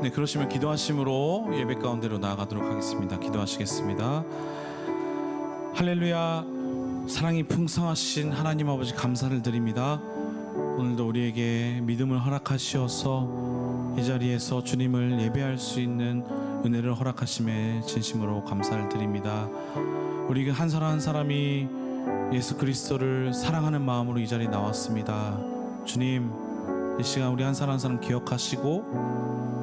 네, 그러시면 기도하심으로 예배 가운데로 나아가도록 하겠습니다. 기도하시겠습니다. 할렐루야. 사랑이 풍성하신 하나님 아버지 감사를 드립니다. 오늘도 우리에게 믿음을 허락하시어서 이 자리에서 주님을 예배할 수 있는 은혜를 허락하심에 진심으로 감사를 드립니다. 우리 한 사람 한 사람이 예수 그리스도를 사랑하는 마음으로 이 자리에 나왔습니다. 주님, 이 시간 우리 한 사람 한 사람 기억하시고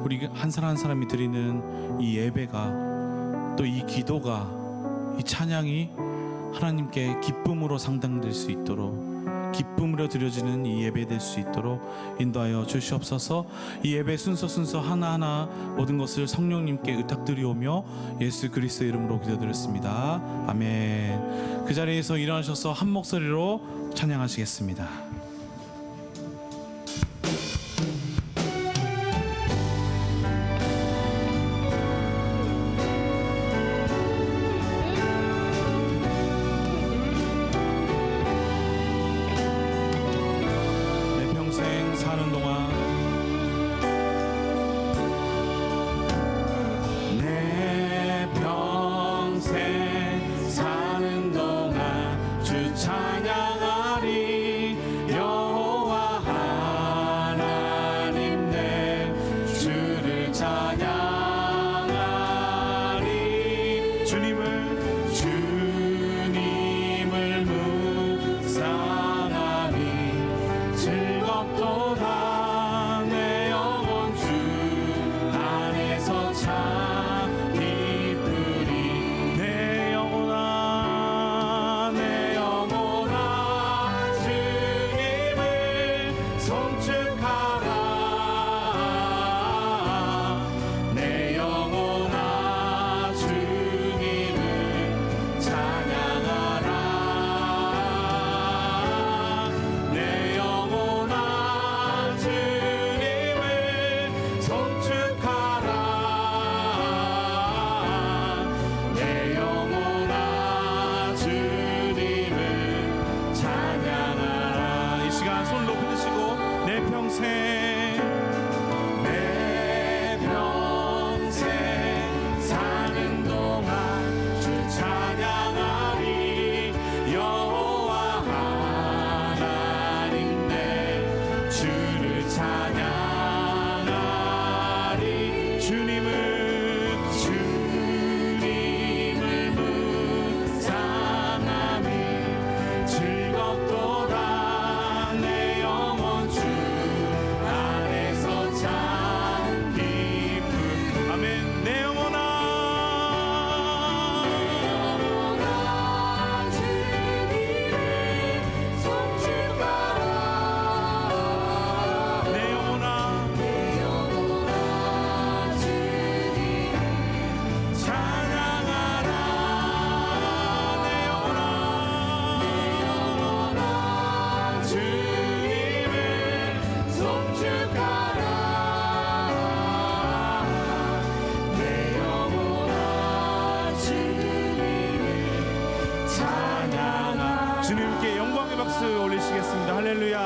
우리 한 사람 한 사람이 드리는 이 예배가, 또 이 기도가, 이 찬양이 하나님께 기쁨으로 상당될 수 있도록, 기쁨으로 드려지는 이 예배 될 수 있도록 인도하여 주시옵소서. 이 예배 순서 하나하나 모든 것을 성령님께 의탁드리오며 예수 그리스도의 이름으로 기도드렸습니다. 아멘. 그 자리에서 일어나셔서 한 목소리로 찬양하시겠습니다. 사는 동안 내 평생 사는 동안 주 찬양하리. 여호와 하나님 내 주를 찬양하리. 주님을 묵상하니 즐겁도다. 내 영혼 주 안에서 참 기쁘리. 내 영혼아 주님을 송축하라. 내 영혼아 주님을 찬양하라. 내 영혼아 주님을 송축하라. 내 영혼아 주님을 찬양하라. 이 시간 손 높이 드시고 내 평생 사는 동안 주 찬양하리. 여호와 하나님 내 주를 찬양하리. 주님을 묵상하니 즐겁도다. 내 영혼 주 안에서 참 기쁨. 아멘. 내 영혼아 주님을 송축하라. 내 영혼아 주님을 찬양하라. 내 영혼아 주님을 송축하라. 내 영혼아 주님을 찬양하라. 주님께 영광의 박수 올리시겠습니다. 할렐루야.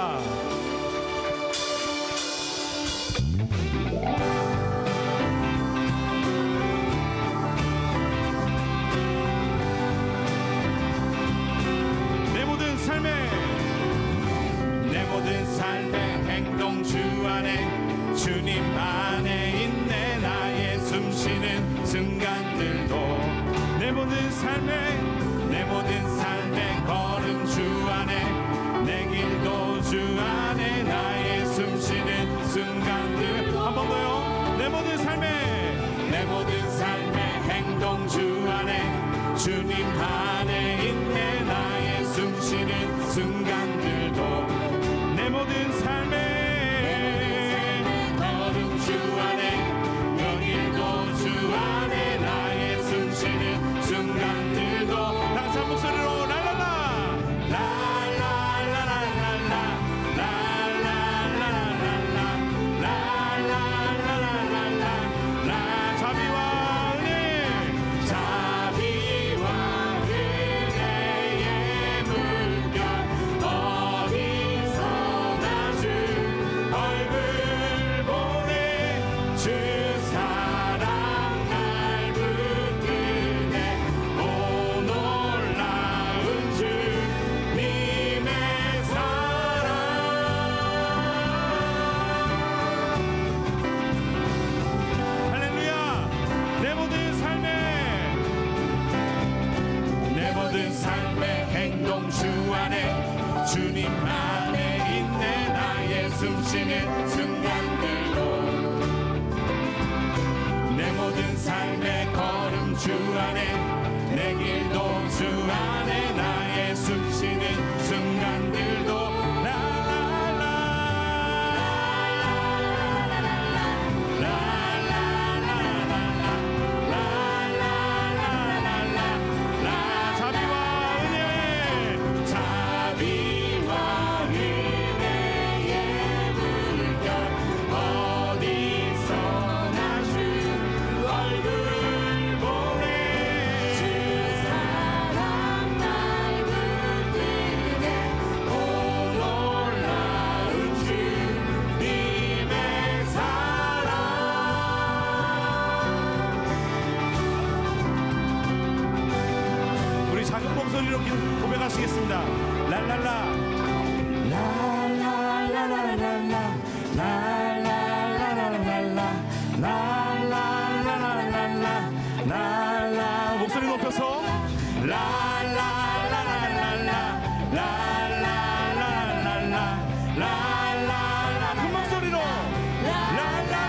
내 모든 삶의 행동 주 안에 주님 안에 있네. 나의 숨쉬는 순간들도 내 모든 삶의 걸음 주 안에, 내 길도 주 안에. 나의 숨쉬는 순간들 한 번 더요. 내 모든 삶의 행동 주 안에 주님 안에 있네. 나의 숨쉬는 순간들도 내 모든 삶의 걸음 주 안에, 그 길도 주 안에. 나의 숨쉬는 순간들도 다시 한 목소리로 랄랄라 랄랄랄랄랄라 랄랄랄랄랄라 자비와 은혜의 물결 주 안에 주님 안에 있네. 나의 숨쉬는 순간들도 내 모든 삶의 걸음 주 안에 내 길도 주 안에 나의 숨쉬는 순간들도 목소리로 고백하시겠습니다. 랄랄라 랄랄라랄랄라 랄랄라랄랄라 랄랄라랄랄라 랄라 목소리 높여서 랄랄라랄랄라 랄랄라랄랄라 랄랄라 큰 목소리로 랄랄라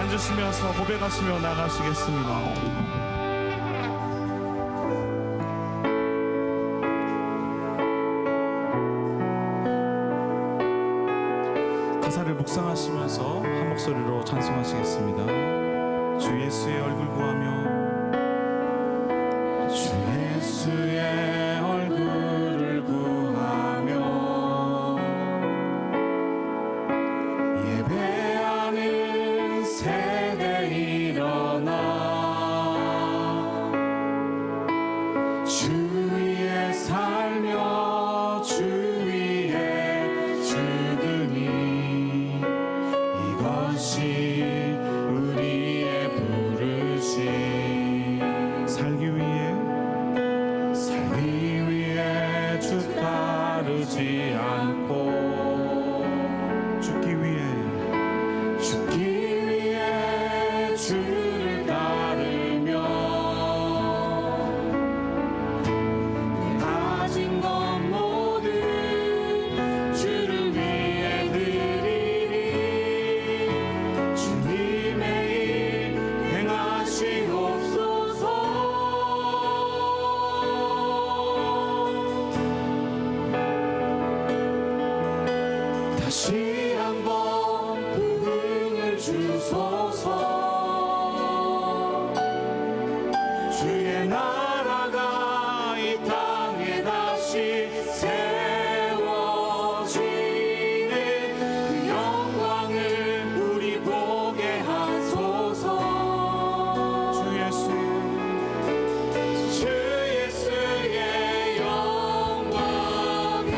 앉으시면서 고백하시며 나가시겠습니다. 가사를 묵상하시면서 한 목소리로 찬송하시겠습니다. 주 예수의 얼굴 구하며 주 예수의 얼굴을 구하며 예배하는 세대 일어나 주 위에 살며 주 위에 죽으니 이것이 우리의 부르심. 살기 위해 주 따르지 않고 죽기 위해 주를 따르며 가진 것 모두 주를 위해 드리리. 주님의 일 행하시옵소서. 다시 한번 부흥을 주소서. 주의 나라가 이 땅에 다시 세워지는 그 영광을 우리 보게 하소서. 주 예수의 영광을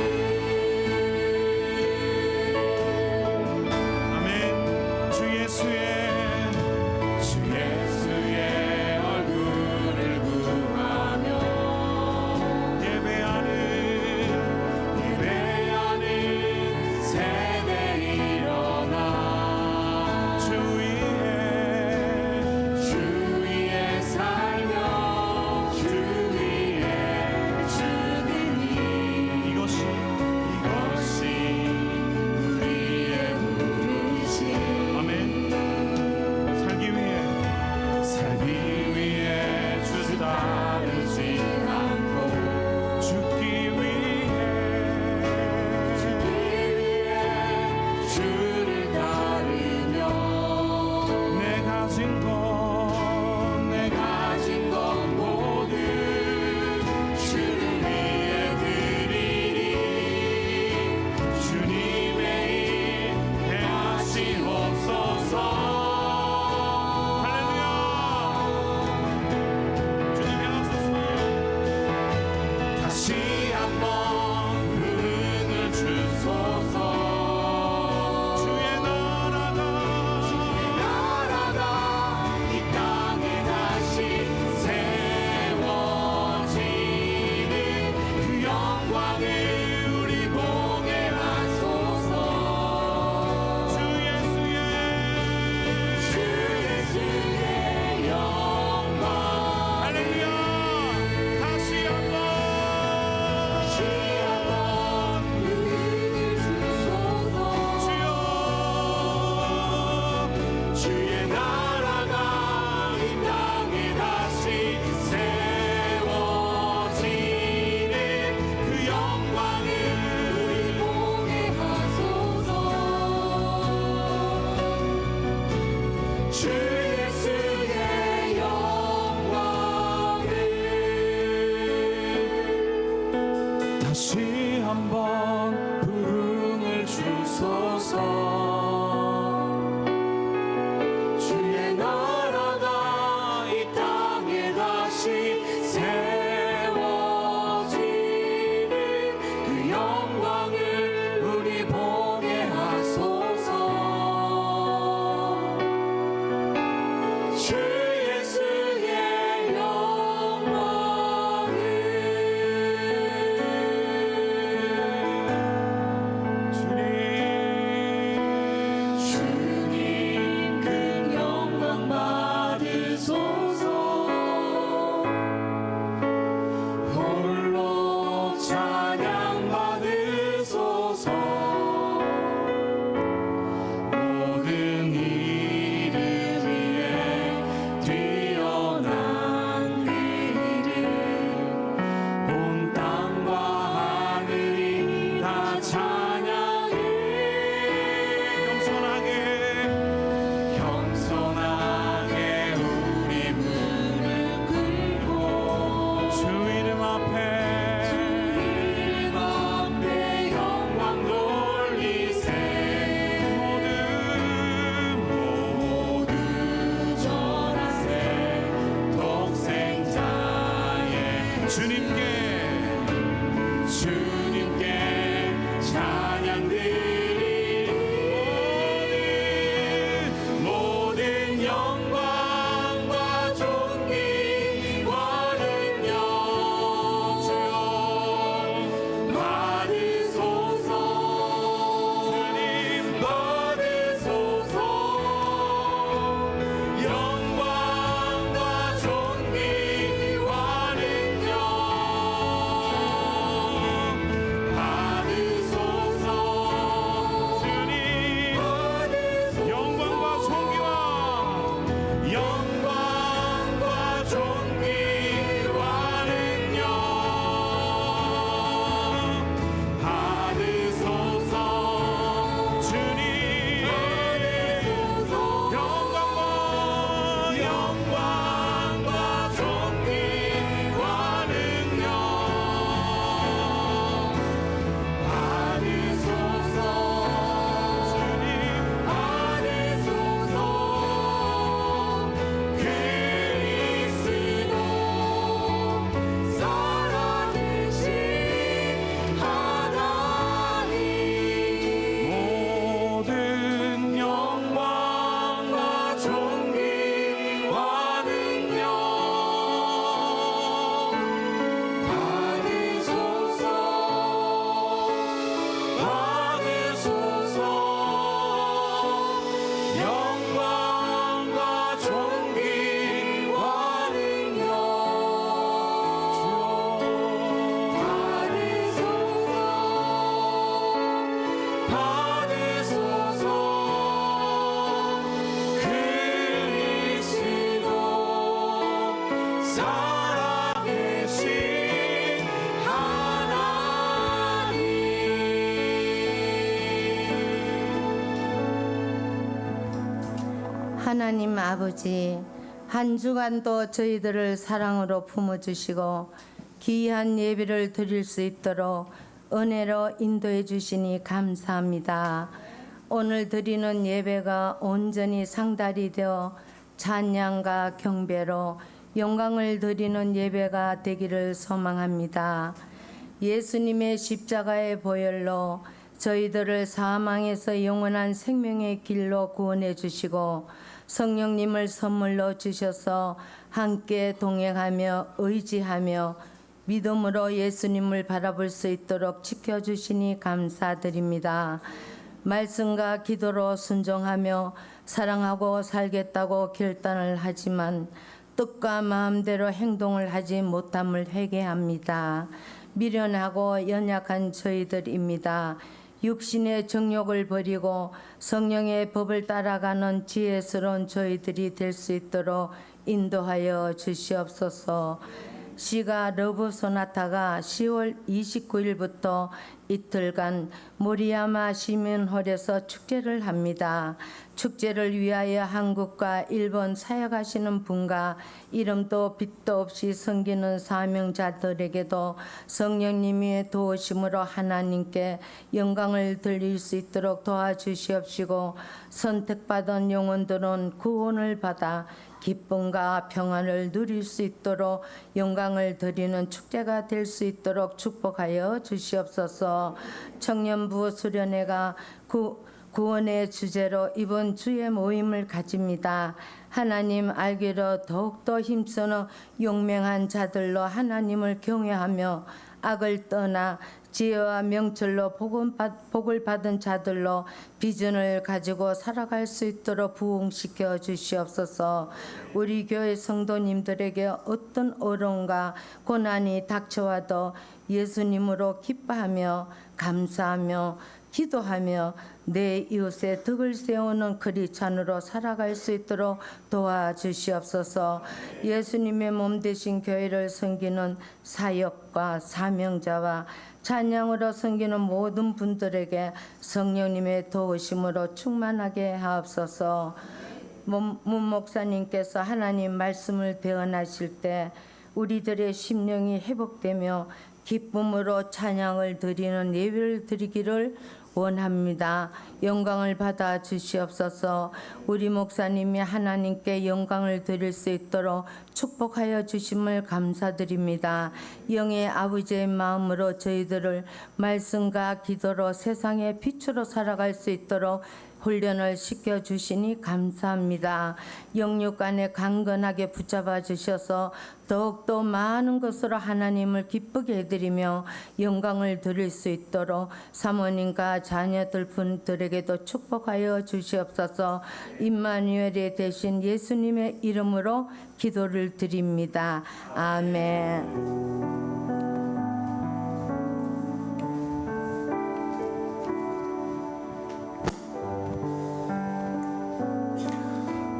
주의 나라가 이 땅에 다시 세워지는 그 영광을 우리 보게 하소서. 주 예수의 영광을 주님 큰 영광 받으소서. 홀로 찬양 받으소서. 모든 이름 위에 뛰어난 그 이름 온 땅과 하늘이 다 찬양해. 겸손하게 우리 무릎 꿇고 주 이름 앞에 이름 앞에 영광 돌리세. 모두 전하세. 독생자의 주님께 찬양 드리리. 모든 영광과 존귀와 능력 주여 받으소서. 받으소서. 영광과 존귀와 능력 받으소서. 영광과 존귀와 능력 받으소서. 주님 영광과 존귀와 능력 받으소서. 받으소서. 그리스도 살아계신 하나님. 모든 영광과 존귀와 능력 받으소서. 받으소서. 영광과 존귀와 능력 받으소서. 그리스도 살아계신 하나님. 하나님 아버지, 한 주간도 저희들을 사랑으로 품어주시고 귀한 예배를 드릴 수 있도록 은혜로 인도해 주시니 감사합니다. 오늘 드리는 예배가 온전히 상달이 되어 찬양과 경배로 영광을 드리는 예배가 되기를 소망합니다. 예수님의 십자가의 보혈로 저희들을 사망에서 영원한 생명의 길로 구원해 주시고 성령님을 선물로 주셔서 함께 동행하며 의지하며 믿음으로 예수님을 바라볼 수 있도록 지켜주시니 감사드립니다. 말씀과 기도로 순종하며 사랑하고 살겠다고 결단을 하지만 뜻과 마음대로 행동을 하지 못함을 회개합니다. 미련하고 연약한 저희들입니다. 육신의 정욕을 버리고 성령의 법을 따라가는 지혜스러운 저희들이 될 수 있도록 인도하여 주시옵소서. 시가 러브 소나타가 10월 29일부터 이틀간 모리야마 시민홀에서 축제를 합니다. 축제를 위하여 한국과 일본 사역하시는 분과 이름도 빛도 없이 섬기는 사명자들에게도 성령님의 도우심으로 하나님께 영광을 돌릴 수 있도록 도와주시옵시고, 선택받은 영혼들은 구원을 받아 기쁨과 평안을 누릴 수 있도록 영광을 드리는 축제가 될 수 있도록 축복하여 주시옵소서. 청년부 수련회가 구원의 주제로 이번 주의 모임을 가집니다. 하나님 알기로 더욱더 힘쓰는 용맹한 자들로 하나님을 경외하며 악을 떠나 지혜와 명철로 복을 받은 자들로 비전을 가지고 살아갈 수 있도록 부흥시켜 주시옵소서. 우리 교회 성도님들에게 어떤 어려움과 고난이 닥쳐와도 예수님으로 기뻐하며 감사하며 기도하며 내 이웃의 덕을 세우는 크리스찬으로 살아갈 수 있도록 도와주시옵소서. 예수님의 몸 되신 교회를 섬기는 사역과 사명자와 찬양으로 섬기는 모든 분들에게 성령님의 도우심으로 충만하게 하옵소서. 문 목사님께서 하나님 말씀을 대언하실 때 우리들의 심령이 회복되며 기쁨으로 찬양을 드리는 예배를 드리기를 원합니다. 영광을 받아 주시옵소서. 우리 목사님이 하나님께 영광을 드릴 수 있도록 축복하여 주심을 감사드립니다. 영의 아버지의 마음으로 저희들을 말씀과 기도로 세상의 빛으로 살아갈 수 있도록 훈련을 시켜주시니 감사합니다. 영육간에 강건하게 붙잡아 주셔서 더욱더 많은 것으로 하나님을 기쁘게 해드리며 영광을 드릴 수 있도록 사모님과 자녀들 분들에게도 축복하여 주시옵소서. 임마누엘이 되신 예수님의 이름으로 기도를 드립니다. 아멘.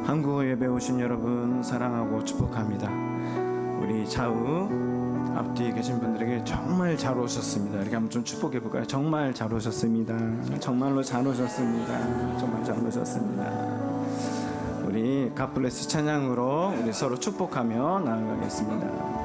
한국어 예배 오신 여러분 사랑하고 축복합니다. 우리 좌우 앞뒤에 계신 분들에게 정말 잘 오셨습니다. 이렇게 한번 좀 축복해 볼까요? 정말 잘 오셨습니다. 정말로 잘 오셨습니다. 정말 잘 오셨습니다. 우리 갓블레스 찬양으로 우리 서로 축복하며 나아가겠습니다.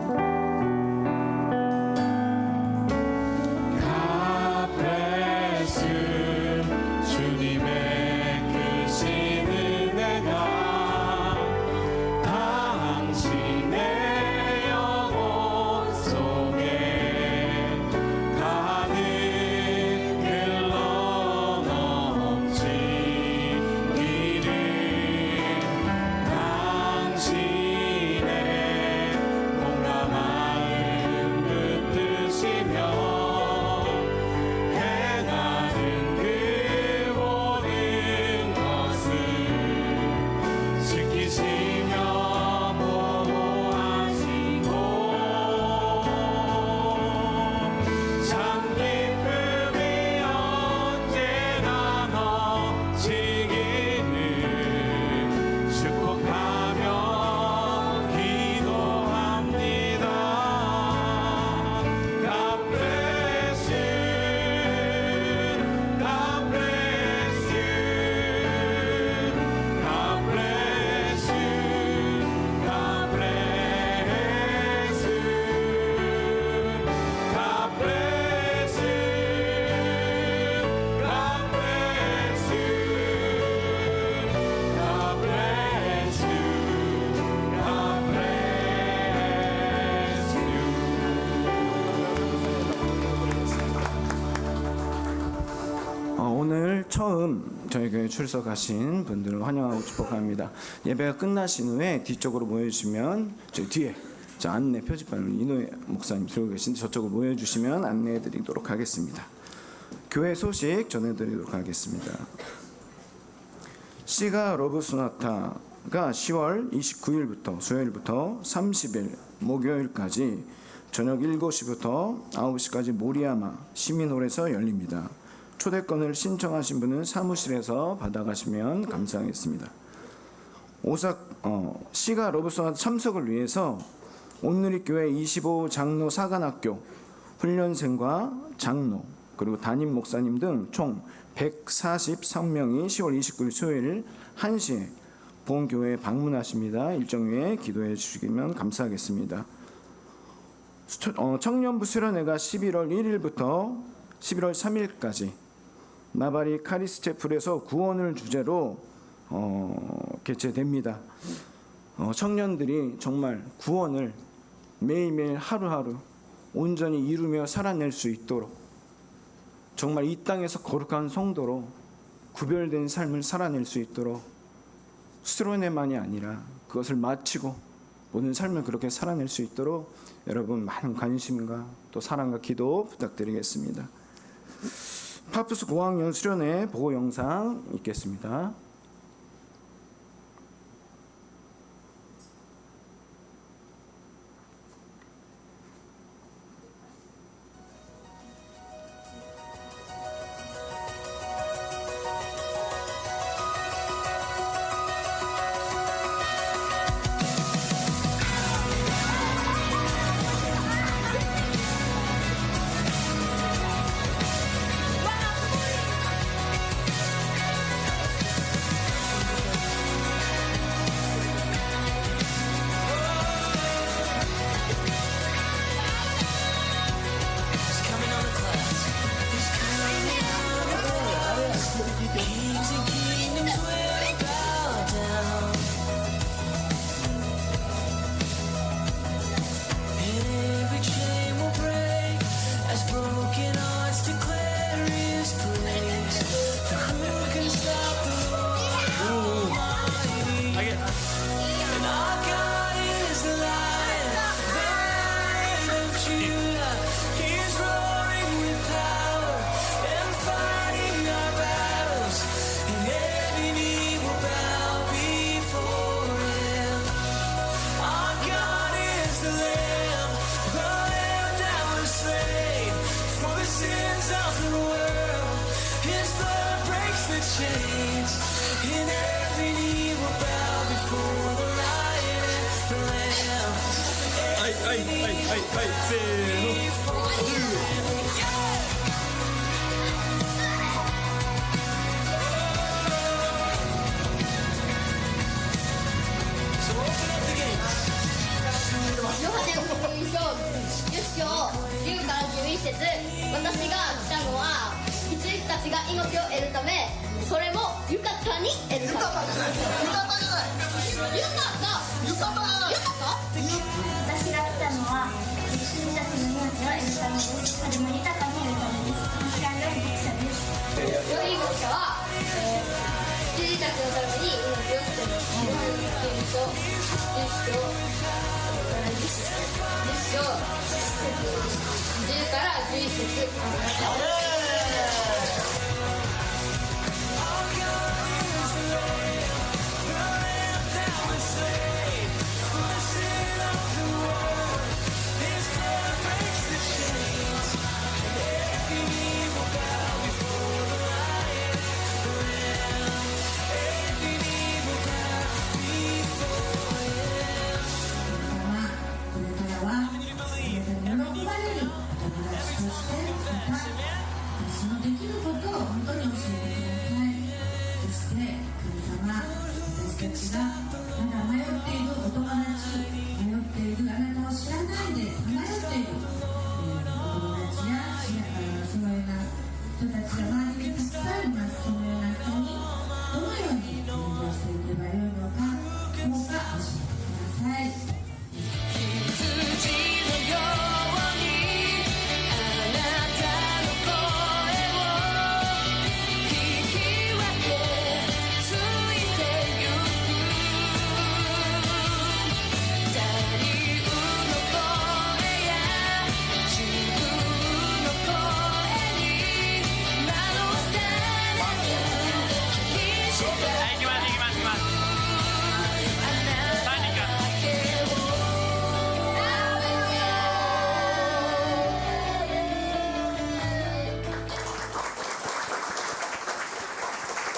오늘 처음 저희 교회 출석하신 분들을 환영하고 축복합니다. 예배가 끝나신 후에 뒤쪽으로 모여주시면 저희 뒤에 저 안내 표지판을 이노혜 목사님 들고 계신데 저쪽으로 모여주시면 안내해드리도록 하겠습니다. 교회 소식 전해드리도록 하겠습니다. 시가 러브 소나타가 10월 29일부터 수요일부터 30일 목요일까지 저녁 7시부터 9시까지 모리야마 시민홀에서 열립니다. 초대권을 신청하신 분은 사무실에서 받아가시면 감사하겠습니다. 시가 러브 소나타 참석을 위해서 온누리교회 25 장로 사관학교 훈련생과 장로 그리고 담임 목사님 등 총 143명이 10월 29일 수요일 1시에 본교회에 방문하십니다. 일정 후에 기도해 주시면 감사하겠습니다. 청년부 수련회가 11월 1일부터 11월 3일까지 나바리 카리스체플에서 구원을 주제로 개최됩니다. 청년들이 정말 구원을 매일매일 하루하루 온전히 이루며 살아낼 수 있도록 정말 이 땅에서 거룩한 성도로 구별된 삶을 살아낼 수 있도록 수련회만이 아니라 그것을 마치고 모든 삶을 그렇게 살아낼 수 있도록 여러분 많은 관심과 또 사랑과 기도 부탁드리겠습니다. 파푸스 고학년 수련회 보고 영상 있겠습니다.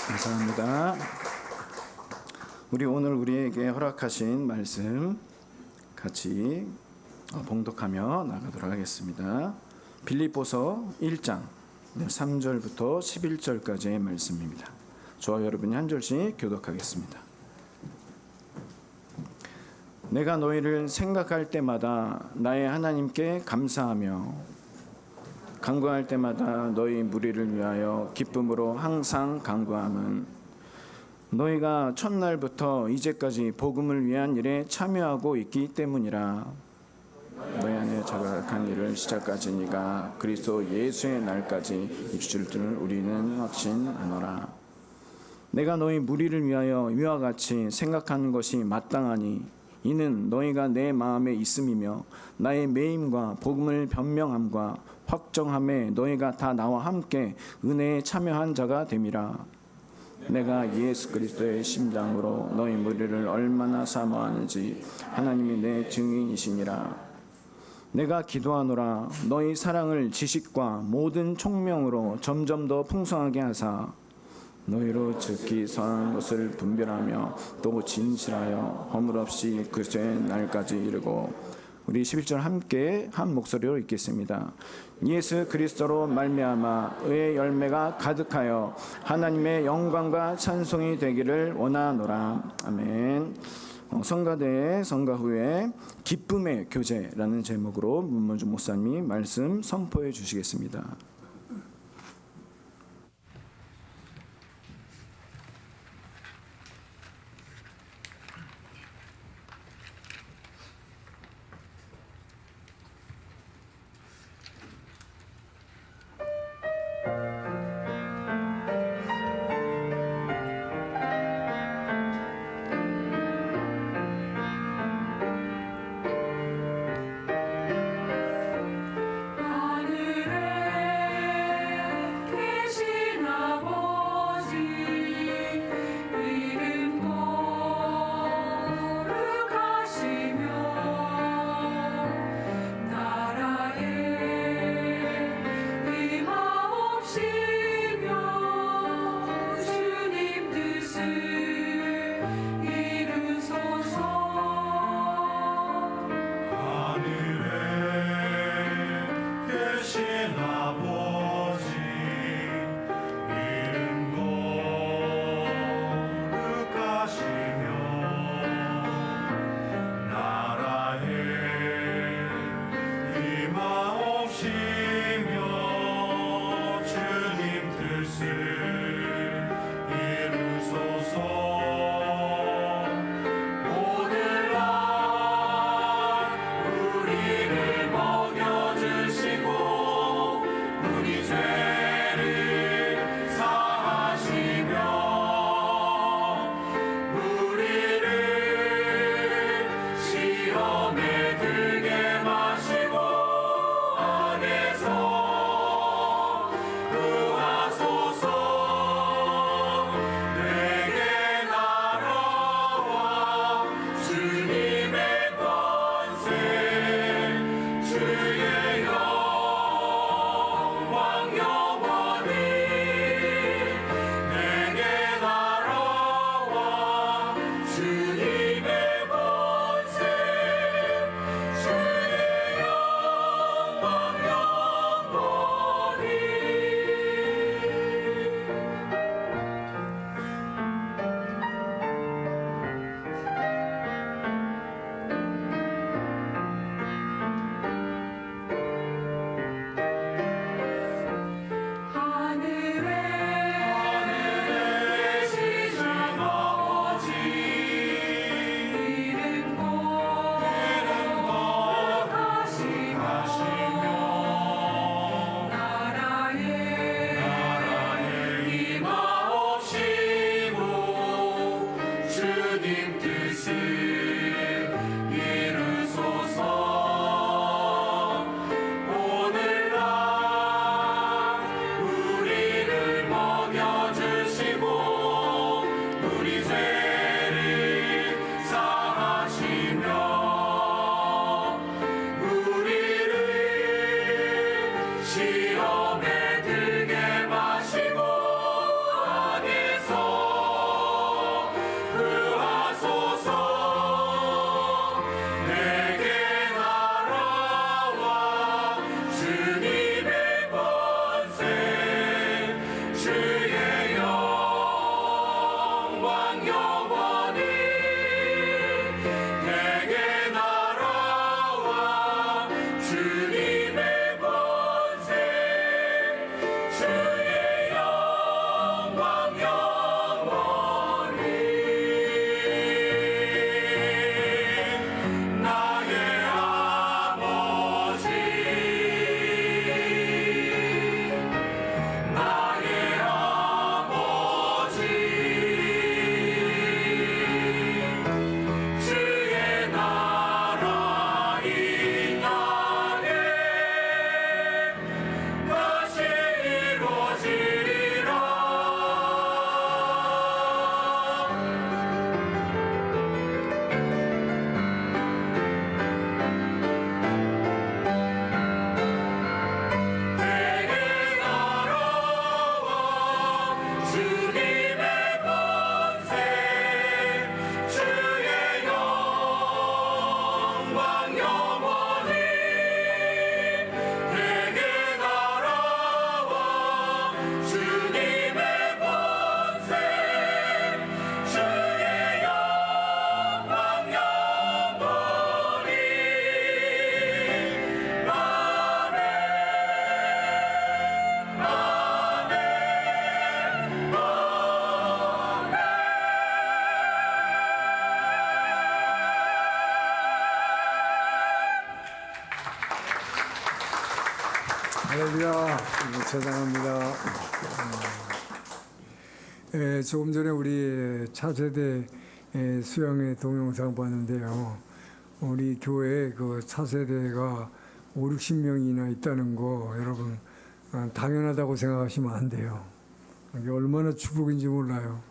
감사합니다. 우리 오늘 우리에게 허락하신 말씀 같이 봉독하며 나가도록 하겠습니다. 빌립보서 1장 3절부터 11절까지의 말씀입니다. 저와 여러분이 한 절씩 교독하겠습니다. 내가 너희를 생각할 때마다 나의 하나님께 감사하며 간구할 때마다 너희 무리를 위하여 기쁨으로 항상 간구함은 너희가 첫날부터 이제까지 복음을 위한 일에 참여하고 있기 때문이라. 너희 안에 자각한 일을 시작까지니가 그리스도 예수의 날까지 이루실 줄 우리는 확신하노라. 내가 너희 무리를 위하여 이와 같이 생각하는 것이 마땅하니 이는 너희가 내 마음에 있음이며 나의 매임과 복음을 변명함과 확정함에 너희가 다 나와 함께 은혜에 참여한 자가 됨이라. 내가 예수 그리스도의 심장으로 너희 무리를 얼마나 사모하는지 하나님이 내 증인이시니라. 내가 기도하노라. 너희 사랑을 지식과 모든 총명으로 점점 더 풍성하게 하사 너희로 즉기 선한 것을 분별하며 또 진실하여 허물 없이 그리스도의 날까지 이르고. 우리 11절 함께 한 목소리로 읽겠습니다. 예수 그리스도로 말미암아 의의 열매가 가득하여 하나님의 영광과 찬송이 되기를 원하노라. 아멘. 성가대의 성가 후에 기쁨의 교제라는 제목으로 문문주 목사님이 말씀 선포해 주시겠습니다. 하늘에 할렐루야. 찬양합니다. 조금 전에 우리 차세대 수양회 동영상 봤는데요. 우리 교회에 그 차세대가 5, 60명이나 있다는 거 여러분 당연하다고 생각하시면 안 돼요. 이게 얼마나 축복인지 몰라요.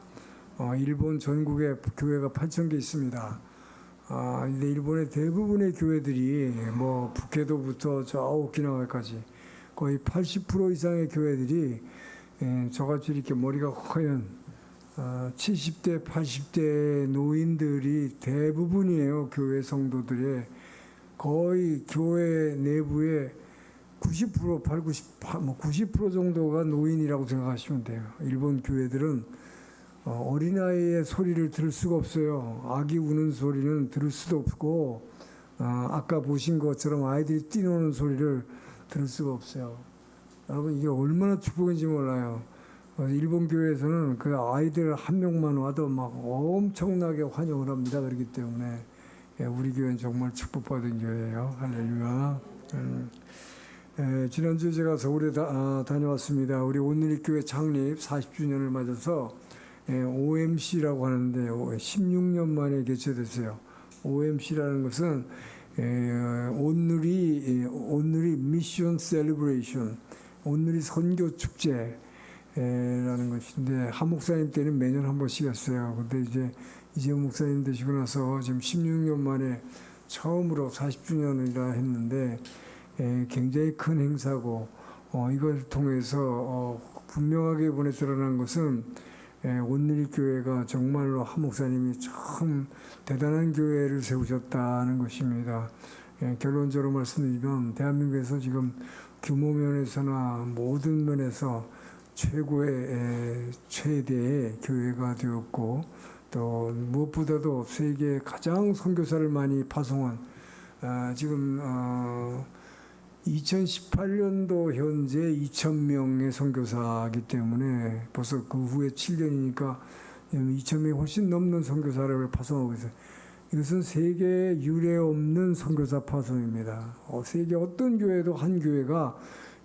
일본 전국에 교회가 8,000개 있습니다. 근데 일본의 대부분의 교회들이 뭐 북해도부터 저 오키나와까지 거의 80% 이상의 교회들이 저같이 이렇게 머리가 허연 70대, 80대 노인들이 대부분이에요. 교회 성도들의 거의 교회 내부에 90%, 90% 정도가 노인이라고 생각하시면 돼요. 일본 교회들은 어린아이의 소리를 들을 수가 없어요. 아기 우는 소리는 들을 수도 없고 아까 보신 것처럼 아이들이 뛰노는 소리를 들을 수가 없어요. 여러분 이게 얼마나 축복인지 몰라요. 일본 교회에서는 그 아이들 한 명만 와도 막 엄청나게 환영을 합니다. 그렇기 때문에 우리 교회는 정말 축복받은 교회예요. 할렐루야. 지난주에 제가 서울에 다녀왔습니다. 우리 온누리 교회 창립 40주년을 맞아서 OMC라고 하는데 16년 만에 개최됐어요. OMC라는 것은 온누리 미션 셀리브레이션, 온누리 선교 축제라는 것인데 한 목사님 때는 매년 한 번씩 했어요. 근데 이제 목사님 되시고 나서 지금 16년 만에 처음으로 40주년이라 했는데 굉장히 큰 행사고 이걸 통해서 분명하게 이번에 드러난 것은 온누리 교회가 정말로 한 목사님이 참 대단한 교회를 세우셨다는 것입니다. 결론적으로 말씀드리면 대한민국에서 지금 규모 면에서나 모든 면에서 최대의 교회가 되었고 또 무엇보다도 세계에 가장 선교사를 많이 파송한 지금 2018년도 현재 2,000명의 선교사이기 때문에 벌써 그 후에 7년이니까 2,000명이 훨씬 넘는 선교사를 파송하고 있어요. 이것은 세계에 유례 없는 선교사 파송입니다. 세계 어떤 교회도 한 교회가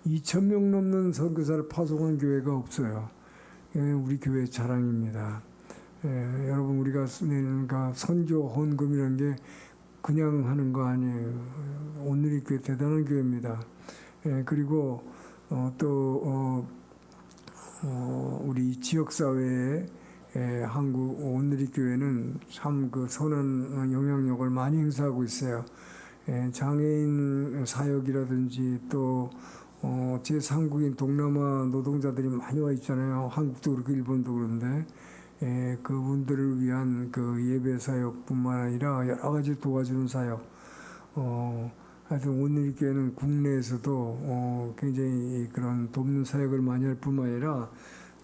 2,000명 넘는 선교사를 파송한 교회가 없어요. 우리 교회의 자랑입니다. 여러분 우리가 선교 헌금이라는 게 그냥 하는 거 아니에요. 온누리 교회 대단한 교회입니다. 그리고 또 우리 지역 사회에 한국 온누리 교회는 참 그 선한 영향력을 많이 행사하고 있어요. 장애인 사역이라든지 또 제3국인 동남아 노동자들이 많이 와 있잖아요. 한국도 그렇고 일본도 그런데 그분들을 위한 그 예배 사역뿐만 아니라 여러 가지 도와주는 사역. 하여튼 온누리 교회는 국내에서도 굉장히 그런 돕는 사역을 많이 할 뿐만 아니라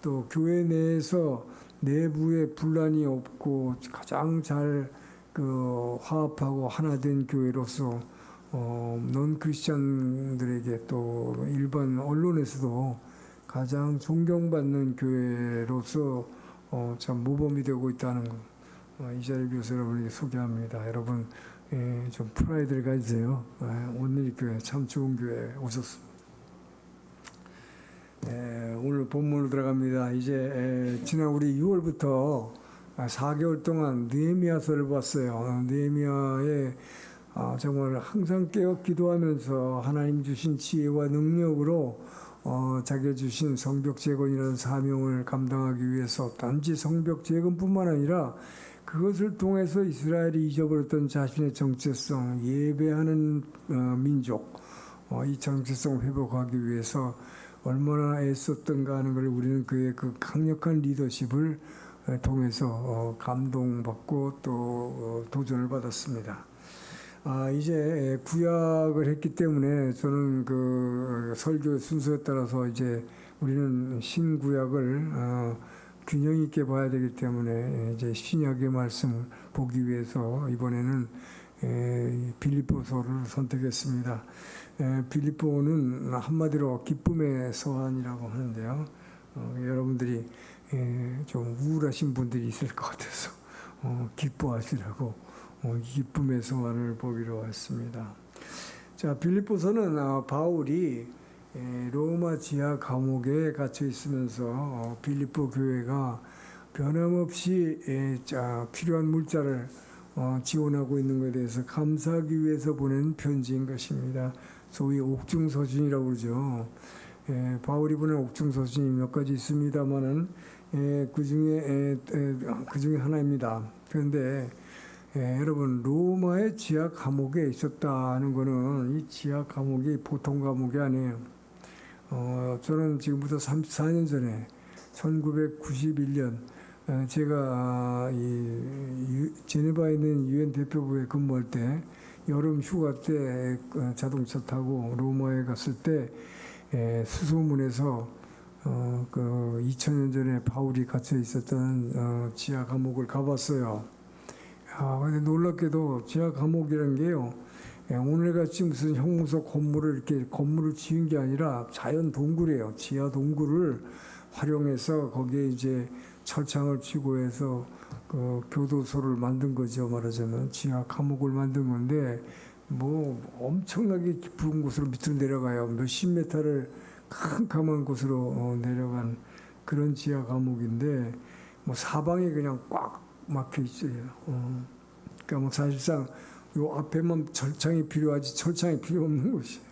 또 교회 내에서 내부에 분란이 없고 가장 잘 그 화합하고 하나 된 교회로서 넌 크리스찬들에게 또 일반 언론에서도 가장 존경받는 교회로서 참 모범이 되고 있다는 거. 이 자리에 비해서 여러분에게 소개합니다. 여러분 좀 프라이드를 가지세요. 온누리 교회 참 좋은 교회에 오셨습니다. 오늘 본문으로 들어갑니다. 이제 지난 우리 6월부터 4개월 동안 느헤미야서를 봤어요. 느헤미야에 정말 항상 깨어 기도하면서 하나님 주신 지혜와 능력으로 자기가 주신 성벽 재건이라는 사명을 감당하기 위해서 단지 성벽 재건뿐만 아니라 그것을 통해서 이스라엘이 잊어버렸던 자신의 정체성, 예배하는 민족, 이 정체성을 회복하기 위해서 얼마나 애썼던가 하는 걸 우리는 그의 그 강력한 리더십을 통해서 감동받고 또 도전을 받았습니다. 이제 구약을 했기 때문에 저는 그 설교 순서에 따라서 이제 우리는 신구약을 균형 있게 봐야 되기 때문에 이제 신약의 말씀을 보기 위해서 이번에는 빌립보서를 선택했습니다. 빌립보는 한마디로 기쁨의 서한이라고 하는데요. 여러분들이 좀 우울하신 분들이 있을 것 같아서 기뻐하시라고 기쁨의 서한을 보기로 했습니다. 자, 빌립보서는 바울이 로마 지하 감옥에 갇혀 있으면서 빌립보 교회가 변함없이 필요한 물자를 지원하고 있는 것에 대해서 감사하기 위해서 보낸 편지인 것입니다. 소위 옥중서신이라고 그러죠. 바울이 보낸 옥중서신이 몇 가지 있습니다만은 그 중에 하나입니다. 그런데 여러분, 로마의 지하 감옥에 있었다는 것은 이 지하 감옥이 보통 감옥이 아니에요. 저는 지금부터 34년 전에 1991년 제가 이 제네바에 있는 유엔 대표부에 근무할 때 여름 휴가 때 자동차 타고 로마에 갔을 때 수소문에서 그 2000년 전에 바울이 갇혀 있었던 지하 감옥을 가봤어요. 근데 놀랍게도 지하 감옥이라는 게요, 오늘같이 무슨 형무소 건물을 지은 게 아니라 자연 동굴이에요. 지하 동굴을 활용해서 거기에 이제 철창을 치고 해서 그 교도소를 만든 거죠. 말하자면 지하 감옥을 만든 건데, 뭐 엄청나게 깊은 곳으로 밑으로 내려가요. 몇십 메타를 캄캄한 곳으로 내려간 그런 지하 감옥인데, 뭐 사방이 그냥 꽉 막혀 있어요. 그러니까 뭐 사실상 요 앞에만 철창이 필요하지 철창이 필요 없는 곳이에요.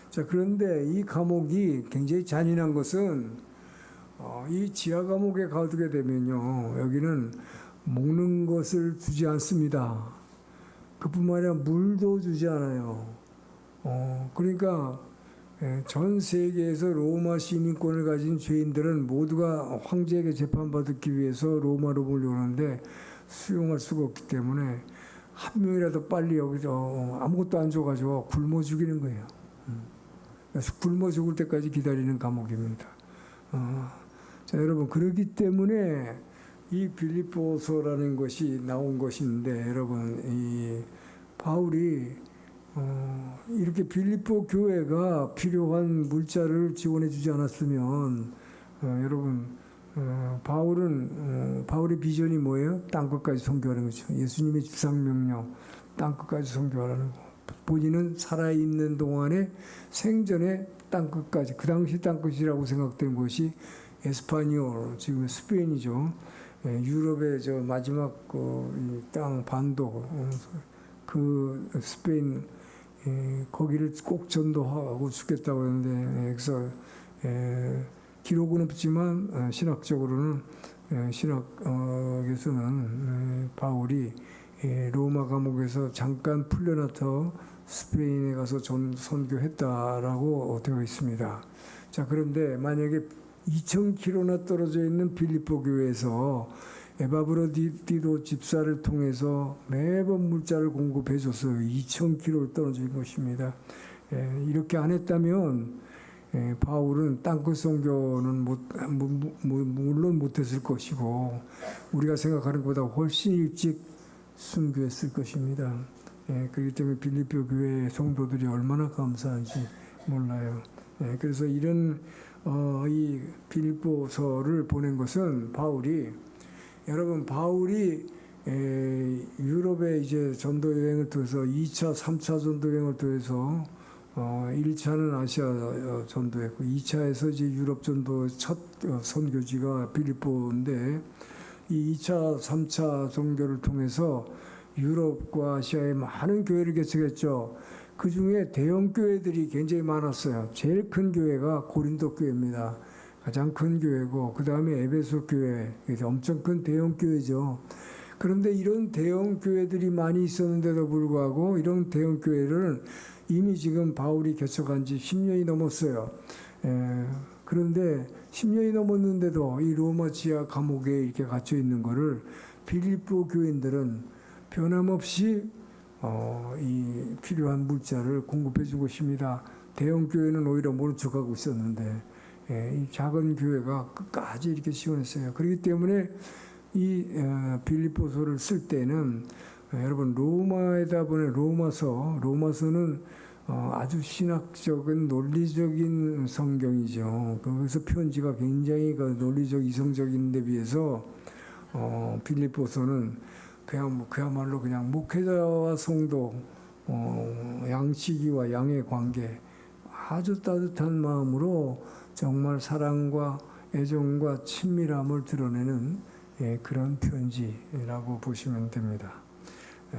자, 그런데 이 감옥이 굉장히 잔인한 것은 이 지하 감옥에 가두게 되면요, 여기는 먹는 것을 주지 않습니다. 그뿐만 아니라 물도 주지 않아요. 그러니까 전 세계에서 로마 시민권을 가진 죄인들은 모두가 황제에게 재판받기 위해서 로마로 몰려오는데 수용할 수가 없기 때문에 한 명이라도 빨리 여기서 아무것도 안 줘가지고 굶어 죽이는 거예요. 그래서 굶어 죽을 때까지 기다리는 감옥입니다. 자, 여러분, 그렇기 때문에 이 빌립보서라는 것이 나온 것인데, 여러분, 이 바울이 이렇게 빌립보 교회가 필요한 물자를 지원해 주지 않았으면, 여러분, 바울의 비전이 뭐예요? 땅끝까지 선교하는 거죠. 예수님의 주상명령, 땅끝까지 선교하는 거. 본인은 살아있는 동안에 생전에 땅끝까지, 그 당시 땅끝이라고 생각된 곳이 에스파니올, 지금 스페인이죠. 유럽의 저 마지막 땅 반도, 그 스페인, 거기를 꼭 전도하고 죽겠다고 하는데, 그래서 기록은 없지만 신학적으로는, 신학에서는 바울이 로마 감옥에서 잠깐 풀려나서 스페인에 가서 선교했다라고 되어 있습니다. 자, 그런데 만약에 2000km나 떨어져 있는 빌립보 교회에서 에바브로디도 집사를 통해서 매번 물자를 공급해 줬어요. 2000km 떨어져 있는 것입니다. 이렇게 안 했다면 바울은 땅끝 선교는 물론 못했을 것이고, 우리가 생각하는 것보다 훨씬 일찍 순교했을 것입니다. 그렇기 때문에 빌립보 교회 성도들이 얼마나 감사한지 몰라요. 그래서 이런 이 빌립보서를 보낸 것은 여러분, 바울이 유럽에 이제 전도 여행을 통해서 2차, 3차 전도 여행을 통해서 1차는 아시아 전도했고 2차에서 이제 유럽 전도 첫 선교지가 빌립보인데, 이 2차, 3차 선교를 통해서 유럽과 아시아에 많은 교회를 개척했죠. 그 중에 대형 교회들이 굉장히 많았어요. 제일 큰 교회가 고린도 교회입니다. 가장 큰 교회고, 그 다음에 에베소 교회, 엄청 큰 대형 교회죠. 그런데 이런 대형 교회들이 많이 있었는데도 불구하고 이런 대형 교회를 이미 지금 바울이 개척한 지 10년이 넘었어요. 그런데 10년이 넘었는데도 이 로마 지하 감옥에 이렇게 갇혀 있는 거를 빌립보 교인들은 변함없이 이 필요한 물자를 공급해 준 것입니다. 대형 교회는 오히려 모른 척하고 있었는데, 이 작은 교회가 끝까지 이렇게 지원했어요. 그렇기 때문에 이 빌립보서를 쓸 때는 여러분, 로마에다 보낸 로마서는 아주 신학적인 논리적인 성경이죠. 그래서 편지가 굉장히 논리적 이성적인 데 비해서 빌립보서는 그야말로 목회자와 성도, 양치기와 양의 관계, 아주 따뜻한 마음으로 정말 사랑과 애정과 친밀함을 드러내는 그런 편지라고 보시면 됩니다.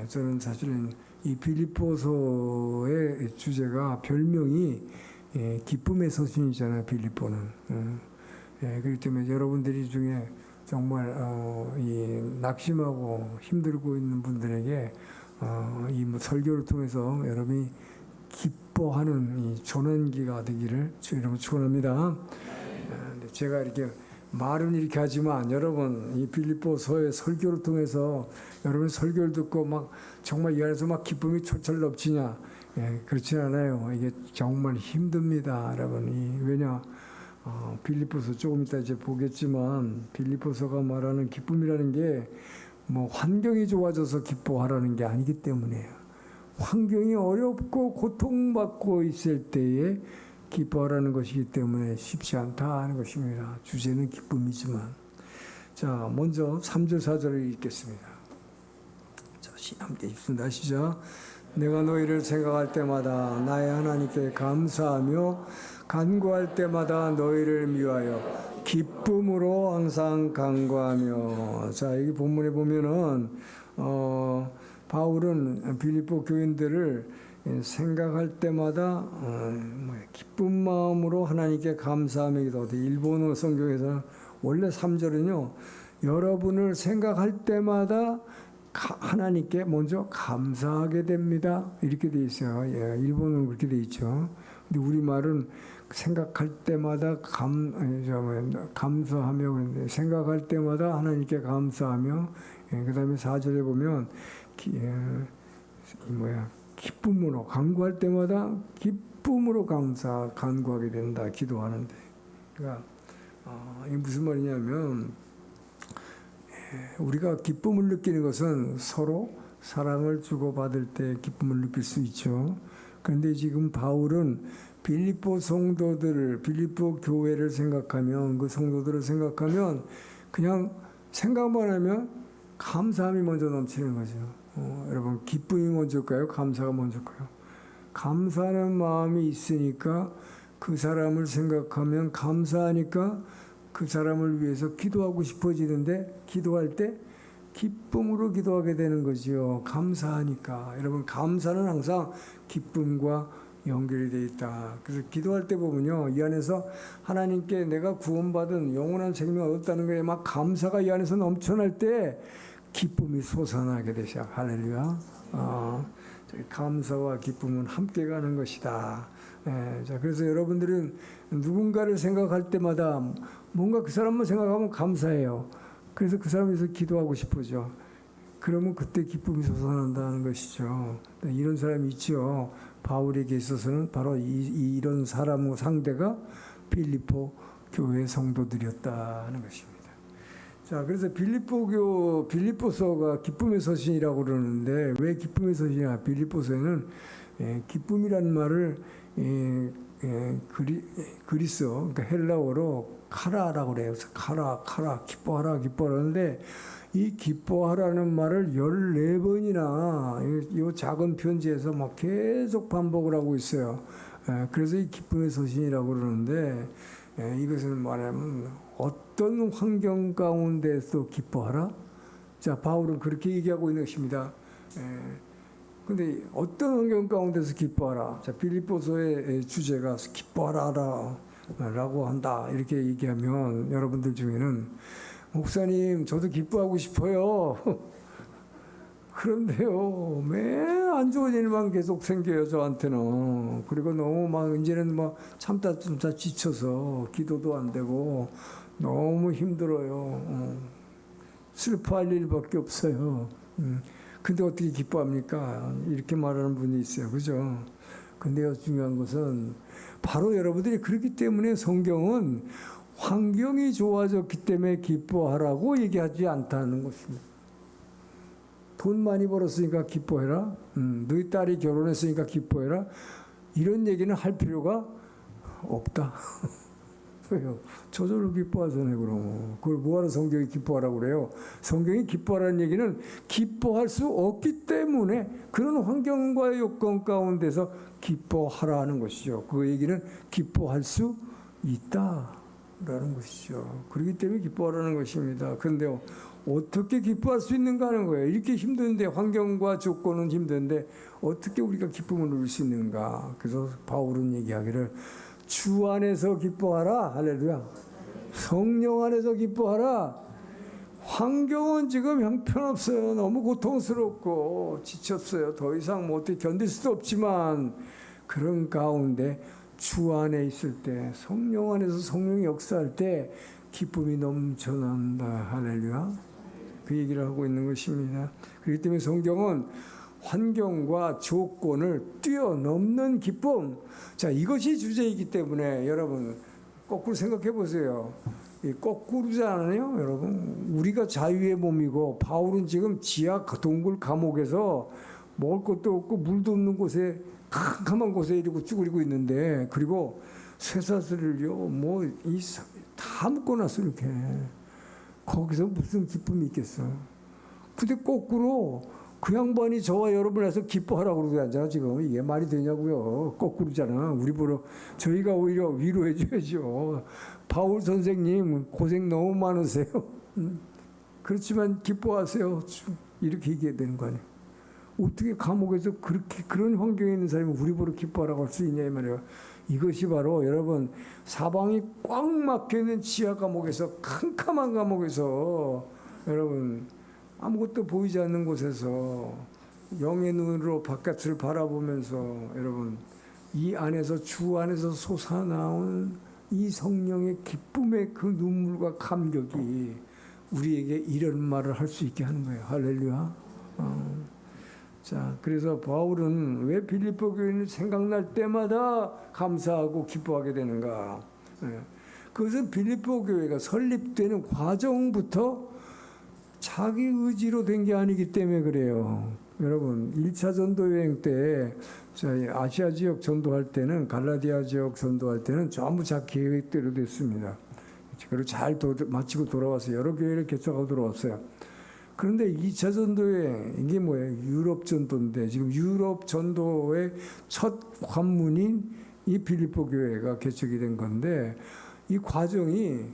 저는 사실은 이 빌립보서의 주제가 별명이 기쁨의 서신이잖아요. 빌립보는. 그렇기 때문에 여러분들이 중에 정말 이 낙심하고 힘들고 있는 분들에게 이 설교를 통해서 여러분이 기뻐하는 이 전환기가 되기를 주 이름으로 축원합니다. 제가 이렇게 말은 이렇게 하지만 여러분 이 빌립보서의 설교를 통해서 여러분 설교를 듣고 막 정말 이 안에서 막 기쁨이 철철 넘치냐? 그렇지 않아요. 이게 정말 힘듭니다, 여러분. 왜냐? 빌립보서 조금 이따 이제 보겠지만 빌립보서가 말하는 기쁨이라는 게 뭐 환경이 좋아져서 기뻐하라는 게 아니기 때문에요. 환경이 어렵고 고통받고 있을 때에 기뻐하라는 것이기 때문에 쉽지 않다 하는 것입니다. 주제는 기쁨이지만. 자, 먼저 3절 4절을 읽겠습니다. 자, 함께 읽습니다. 시작. 내가 너희를 생각할 때마다 나의 하나님께 감사하며 간구할 때마다 너희를 위하여 기쁨으로 항상 간구하며. 자, 여기 본문에 보면은 바울은 빌립보 교인들을 생각할 때마다 기쁜 마음으로 하나님께 감사하며 기도하되, 일본어 성경에서는 원래 3절은요 여러분을 생각할 때마다 하나님께 먼저 감사하게 됩니다 이렇게 돼 있어요. 일본어는 그렇게 돼 있죠. 근데 우리말은 생각할 때마다 감사하며, 생각할 때마다 하나님께 감사하며, 그 다음에 4절에 보면 기쁨으로 간구할 때마다 기쁨으로 간구하게 된다, 기도하는데. 그러니까 이게 무슨 말이냐면 우리가 기쁨을 느끼는 것은 서로 사랑을 주고받을 때 기쁨을 느낄 수 있죠. 그런데 지금 바울은 빌립보 성도들을, 빌립보 교회를 생각하면, 그 성도들을 생각하면 그냥 생각만 하면 감사함이 먼저 넘치는 거죠. 여러분, 기쁨이 먼저일까요? 감사가 먼저일까요? 감사하는 마음이 있으니까 그 사람을 생각하면, 감사하니까 그 사람을 위해서 기도하고 싶어지는데, 기도할 때 기쁨으로 기도하게 되는 거지요. 감사하니까. 여러분, 감사는 항상 기쁨과 연결이 되어 있다. 그래서 기도할 때 보면요, 이 안에서 하나님께 내가 구원받은 영원한 생명을 얻었다는 거에 막 감사가 이 안에서 넘쳐날 때 기쁨이 솟아나게 되죠. 할렐루야. 감사와 기쁨은 함께 가는 것이다. 자, 그래서 여러분들은 누군가를 생각할 때마다 뭔가 그 사람만 생각하면 감사해요. 그래서 그 사람에 대해서 기도하고 싶어져. 그러면 그때 기쁨이 솟아난다는 것이죠. 이런 사람이 있죠. 바울에게 있어서는 바로 이런 사람 상대가 빌립보 교회 성도들이었다는 것입니다. 자, 그래서 빌립보서가 기쁨의 서신이라고 그러는데, 왜 기쁨의 서신이냐? 빌립보서에는 기쁨이라는 말을 그리스어, 그러니까 헬라어로 카라라고 그래요. 그래서 카라, 기뻐하라, 기뻐하는데, 이 기뻐하라는 말을 14번이나 이 작은 편지에서 막 계속 반복을 하고 있어요. 그래서 이 기쁨의 서신이라고 그러는데, 이것은 말하면 어떤 환경 가운데서 기뻐하라? 자, 바울은 그렇게 얘기하고 있는 것입니다. 근데 어떤 환경 가운데서 기뻐하라? 자, 빌립보서의 주제가 기뻐하라 라고 한다, 이렇게 얘기하면 여러분들 중에는 목사님, 저도 기뻐하고 싶어요. 그런데요, 매일 안 좋은 일만 계속 생겨요, 저한테는. 그리고 너무 막 이제는 막 참다 지쳐서 기도도 안 되고 너무 힘들어요. 슬퍼할 일밖에 없어요. 근데 어떻게 기뻐합니까? 이렇게 말하는 분이 있어요, 그죠? 근데요, 중요한 것은 바로 여러분들이 그렇기 때문에 성경은 환경이 좋아졌기 때문에 기뻐하라고 얘기하지 않다는 것입니다. 돈 많이 벌었으니까 기뻐해라. 너희 딸이 결혼했으니까 기뻐해라. 이런 얘기는 할 필요가 없다. 기뻐해요. 저절로 기뻐하잖아요. 그럼 그걸 뭐하러 성경이 기뻐하라고 그래요? 성경이 기뻐하라는 얘기는 기뻐할 수 없기 때문에 그런 환경과 요건 가운데서 기뻐하라는 것이죠. 그 얘기는 기뻐할 수 있다라는 것이죠. 그렇기 때문에 기뻐하라는 것입니다. 그런데 어떻게 기뻐할 수 있는가 하는 거예요. 이렇게 힘든데, 환경과 조건은 힘든데 어떻게 우리가 기쁨을 누릴 수 있는가. 그래서 바울은 얘기하기를 주 안에서 기뻐하라. 할렐루야. 성령 안에서 기뻐하라. 환경은 지금 형편없어요. 너무 고통스럽고 지쳤어요. 더 이상 뭐 어떻게 견딜 수도 없지만 그런 가운데 주 안에 있을 때, 성령 안에서 성령이 역사할 때 기쁨이 넘쳐난다. 할렐루야. 그 얘기를 하고 있는 것입니다. 그렇기 때문에 성경은 환경과 조건을 뛰어넘는 기쁨. 자, 이것이 주제이기 때문에 여러분 거꾸로 생각해 보세요. 이 거꾸로잖아요, 여러분. 우리가 자유의 몸이고 바울은 지금 지하 동굴 감옥에서 먹을 것도 없고 물도 없는 곳에 캄캄한 곳에 이러고 쭈그리고 있는데, 그리고 쇠사슬을요 뭐 다 묶어놨어 이렇게. 거기서 무슨 기쁨이 있겠어. 근데 거꾸로 그 양반이 저와 여러분에서 기뻐하라고 그러고 앉아. 지금 이게 말이 되냐고요. 거꾸로잖아. 우리 보러 저희가 오히려 위로해 줘야죠. 바울 선생님 고생 너무 많으세요. 그렇지만 기뻐하세요. 이렇게 얘기해야 되는 거 아니에요. 어떻게 감옥에서 그렇게 그런 환경에 있는 사람이 우리 보러 기뻐하라고 할 수 있냐 이 말이에요. 이것이 바로 여러분 사방이 꽉 막혀있는 지하 감옥에서, 캄캄한 감옥에서, 여러분 아무것도 보이지 않는 곳에서 영의 눈으로 바깥을 바라보면서 여러분 이 안에서, 주 안에서 솟아나온 이 성령의 기쁨의 그 눈물과 감격이 우리에게 이런 말을 할 수 있게 하는 거예요. 할렐루야. 자, 그래서 바울은 왜 빌립보 교회를 생각날 때마다 감사하고 기뻐하게 되는가? 그것은 빌립보 교회가 설립되는 과정부터 자기 의지로 된 게 아니기 때문에 그래요. 여러분 1차 전도 여행 때 아시아 지역 전도할 때는, 갈라디아 지역 전도할 때는 전부 자기 계획대로 됐습니다. 그리고 잘 마치고 돌아와서 여러 교회를 개척하고 돌아왔어요. 그런데 2차 전도에 이게 뭐예요? 유럽 전도인데 지금 유럽 전도의 첫 관문인 이 빌립보 교회가 개척이 된 건데, 이 과정이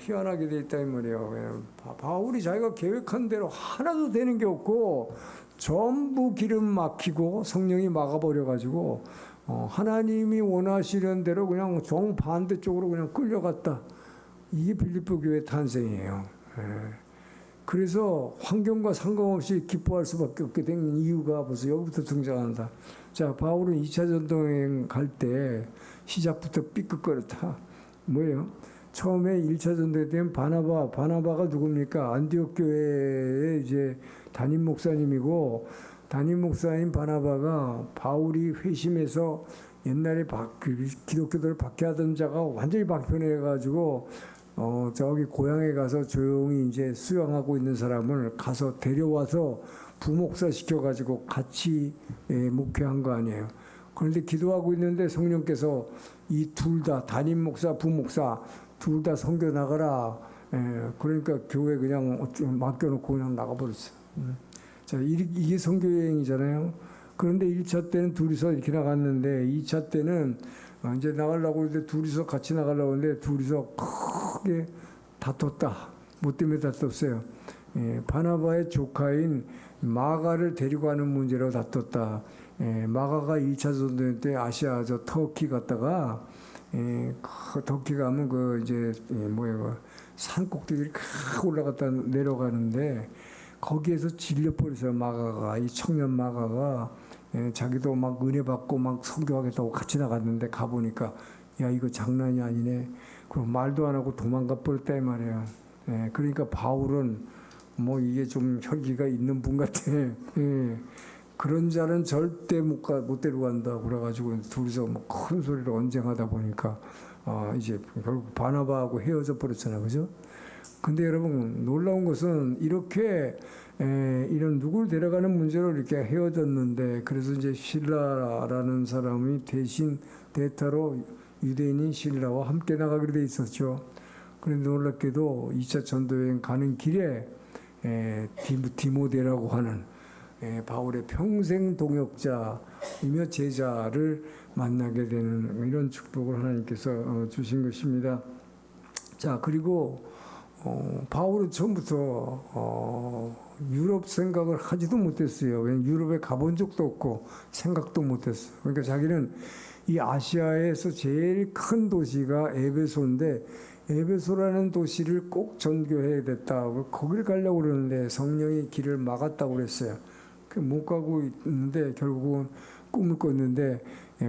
희한하게 돼 있다 이 말이에요. 바울이 자기가 계획한 대로 하나도 되는 게 없고 전부 기름 막히고 성령이 막아버려 가지고 하나님이 원하시는 대로 그냥 정반대쪽으로 그냥 끌려갔다. 이게 빌립보 교회 탄생이에요. 그래서 환경과 상관없이 기뻐할 수밖에 없게 된 이유가 벌써 여기부터 등장한다. 자, 바울은 2차 전도여행 갈 때 시작부터 삐끗거렸다. 뭐예요? 처음에 1차 전도에 대한 바나바가 누굽니까? 안디옥 교회의 이제 담임 목사님이고, 담임 목사님 바나바가 바울이 회심해서 옛날에 기독교들을 박해하던 자가 완전히 박편해가지고 저기 고향에 가서 조용히 이제 수양하고 있는 사람을 가서 데려와서 부목사 시켜가지고 같이 목회한 거 아니에요. 그런데 기도하고 있는데 성령께서 이 둘 다 담임 목사, 부목사 둘 다 선교 나가라. 그러니까 교회 그냥 맡겨놓고 그냥 나가버렸어요. 자, 이게 선교 여행이잖아요. 그런데 1차 때는 둘이서 이렇게 나갔는데 2차 때는 이제 나가려고 했는데 둘이서 같이 나가려고 했는데 둘이서 크게 다퉜다. 뭐 때문에 다퉜어요? 바나바의 조카인 마가를 데리고 가는 문제로 다퉜다. 마가가 2차 전도 때 아시아 저 터키 갔다가 터키 가면 그 이제 산 꼭대기를 올라갔다 내려가는데 거기에서 질려버려서 마가가, 이 청년 마가가 자기도 막 은혜 받고 막 선교하겠다고 같이 나갔는데 가보니까 야 이거 장난이 아니네. 그럼 말도 안 하고 도망가 버렸다 이 말이에요. 그러니까 바울은 뭐 이게 좀 혈기가 있는 분 같아. 그런 자는 절대 못 데려간다. 그래가지고 둘이서 뭐 큰 소리로 언쟁하다 보니까 이제 결국 바나바하고 헤어져 버렸잖아요, 그죠? 근데 여러분 놀라운 것은 이렇게 이런 누굴 데려가는 문제로 이렇게 헤어졌는데, 그래서 이제 실라라는 사람이 대신 대타로 유대인인 실라와 함께 나가기로 돼 있었죠. 그런데 놀랍게도 2차 전도여행 가는 길에 디모데라고 하는 바울의 평생 동역자이며 제자를 만나게 되는 이런 축복을 하나님께서 주신 것입니다. 자, 그리고 바울은 처음부터 유럽 생각을 하지도 못했어요. 왜냐하면 유럽에 가본 적도 없고 생각도 못했어요. 그러니까 자기는 이 아시아에서 제일 큰 도시가 에베소인데 에베소라는 도시를 꼭 전교해야 됐다고 거길 가려고 그러는데 성령이 길을 막았다고 그랬어요. 못 가고 있는데 결국은 꿈을 꿨는데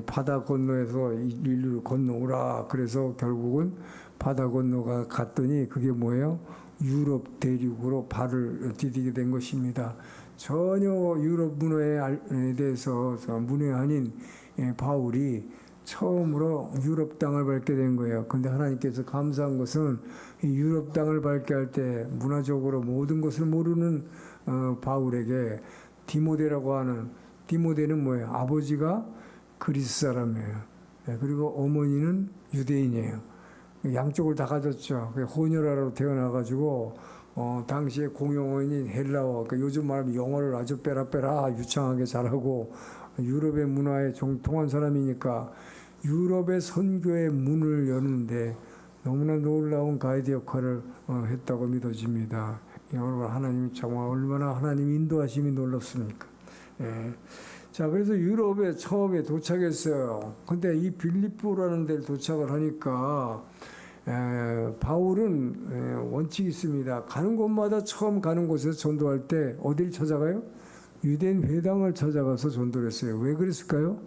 바다 건너에서 인류를 건너오라. 그래서 결국은 바다 건너가 갔더니 그게 뭐예요? 유럽 대륙으로 발을 디디게 된 것입니다. 전혀 유럽 문화에 대해서 문외 아닌 바울이 처음으로 유럽 땅을 밟게 된 거예요. 근데 하나님께서 감사한 것은 이 유럽 땅을 밟게 할 때 문화적으로 모든 것을 모르는 바울에게 디모데라고 하는, 디모데는 뭐예요? 아버지가 그리스 사람이에요. 그리고 어머니는 유대인이에요. 양쪽을 다 가졌죠. 혼혈아로 태어나가지고 당시에 공용어인 헬라어, 그러니까 요즘 말하면 영어를 아주 빼라빼라 유창하게 잘하고 유럽의 문화에 정통한 사람이니까 유럽의 선교의 문을 여는데 너무나 놀라운 가이드 역할을 했다고 믿어집니다. 여러분, 하나님이 정말 얼마나 하나님 인도하심이 놀랍습니까? 자, 그래서 유럽에 처음에 도착했어요. 근데 이 빌립보라는 데를 도착을 하니까 바울은 원칙이 있습니다. 가는 곳마다 처음 가는 곳에서 전도할 때 어디를 찾아가요? 유대인 회당을 찾아가서 전도를 했어요. 왜 그랬을까요?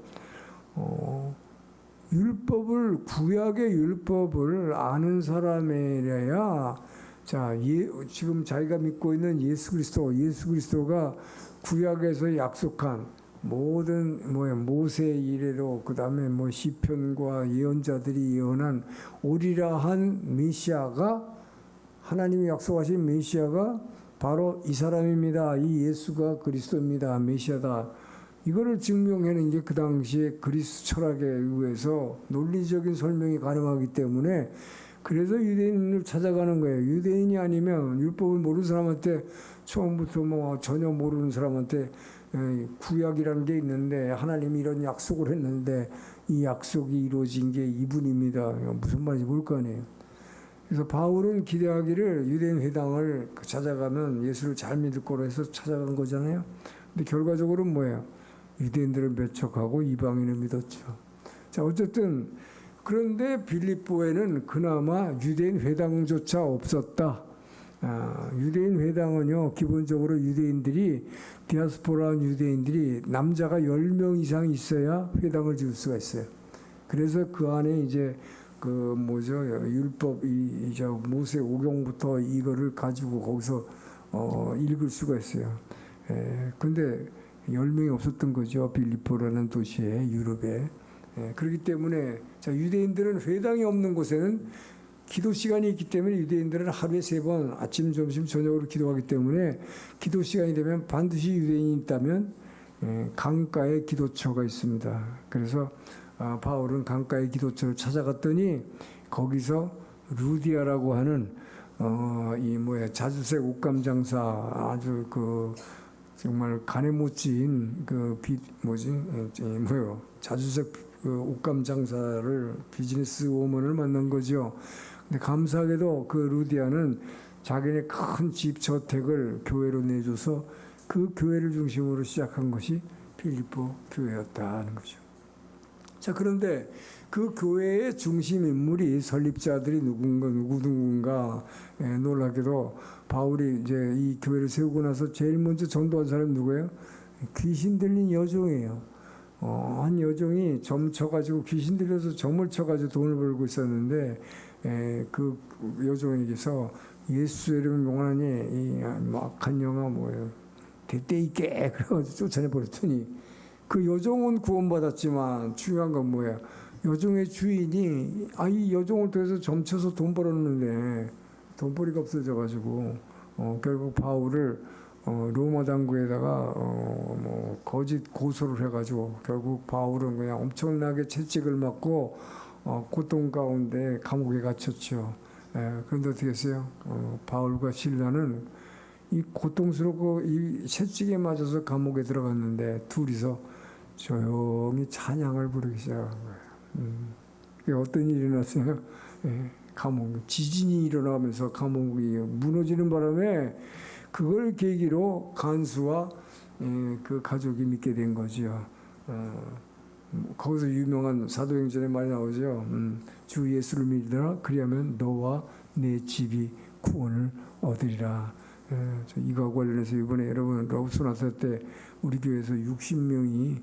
율법을, 구약의 율법을 아는 사람이라야, 자, 지금 자기가 믿고 있는 예수 그리스도가 구약에서 약속한 모든 모세 이래로, 그 다음에 시편과 예언자들이 예언한 오리라 한 메시아가, 하나님이 약속하신 메시아가 바로 이 사람입니다. 이 예수가 그리스도입니다. 메시아다. 이거를 증명하는 게 그 당시에 그리스 철학에 의해서 논리적인 설명이 가능하기 때문에, 그래서 유대인을 찾아가는 거예요. 유대인이 아니면, 율법을 모르는 사람한테, 처음부터 전혀 모르는 사람한테 구약이라는 게 있는데 하나님이 이런 약속을 했는데 이 약속이 이루어진 게 이분입니다. 무슨 말인지 모를 거 아니에요. 그래서 바울은 기대하기를 유대인 회당을 찾아가면 예수를 잘 믿을 거로 해서 찾아간 거잖아요. 근데 결과적으로는 뭐예요? 유대인들을 배척하고 이방인을 믿었죠. 자, 어쨌든 그런데 빌립보에는 그나마 유대인 회당조차 없었다. 유대인 회당은요, 기본적으로 유대인들이, 디아스포라 유대인들이 남자가 10명 이상 있어야 회당을 지을 수가 있어요. 그래서 그 안에 이제 율법, 모세 오경부터 이거를 가지고 거기서 읽을 수가 있어요. 근데 10명이 없었던 거죠. 빌립보라는 도시에, 유럽에. 그렇기 때문에, 자, 유대인들은 회당이 없는 곳에는 기도 시간이 있기 때문에 유대인들은 하루에 3번 아침, 점심, 저녁으로 기도하기 때문에 기도 시간이 되면 반드시 유대인이 있다면 강가에 기도처가 있습니다. 그래서 바울은 강가의 기도처를 찾아갔더니 거기서 루디아라고 하는 자주색 옷감 장사, 아주 정말 간에 못 지인 자주색 옷감 장사를, 비즈니스 워먼을 만난 거죠. 근데 감사하게도 그 루디아는 자기네 큰 집 저택을 교회로 내줘서 그 교회를 중심으로 시작한 것이 빌립보 교회였다는 거죠. 자, 그런데 그 교회의 중심 인물이, 설립자들이 누군가 놀랍게도 바울이 이제 이 교회를 세우고 나서 제일 먼저 전도한 사람이 누구예요? 귀신 들린 여종이에요. 한 여종이 점 쳐가지고, 귀신 들려서 점을 쳐가지고 돈을 벌고 있었는데, 그 여종에게서 예수 이름 용하니 이 악한 영아 대때 있게 그래가지고 쫓아내버렸더니, 그 여종은 구원받았지만 중요한 건 뭐야? 여종의 주인이 이 여종을 통해서 점 쳐서 돈 벌었는데 돈벌이가 없어져가지고 결국 바울을 로마 당국에다가 거짓 고소를 해가지고 결국 바울은 그냥 엄청나게 채찍을 맞고 고통 가운데 감옥에 갇혔죠. 그런데 어떻게 했어요? 바울과 실라는 이 고통스럽고 이 채찍에 맞아서 감옥에 들어갔는데 둘이서 조용히 찬양을 부르기 시작한 거예요. 그게 어떤 일이 일어났어요? 감옥 지진이 일어나면서 감옥이 무너지는 바람에 그걸 계기로 간수와 그 가족이 믿게 된 거죠. 거기서 유명한 사도행전에 많이 나오죠. 주 예수를 믿으라 그리하면 너와 내 집이 구원을 얻으리라. 이거 관련해서 이번에 여러분 러브소나타 때 우리 교회에서 60명이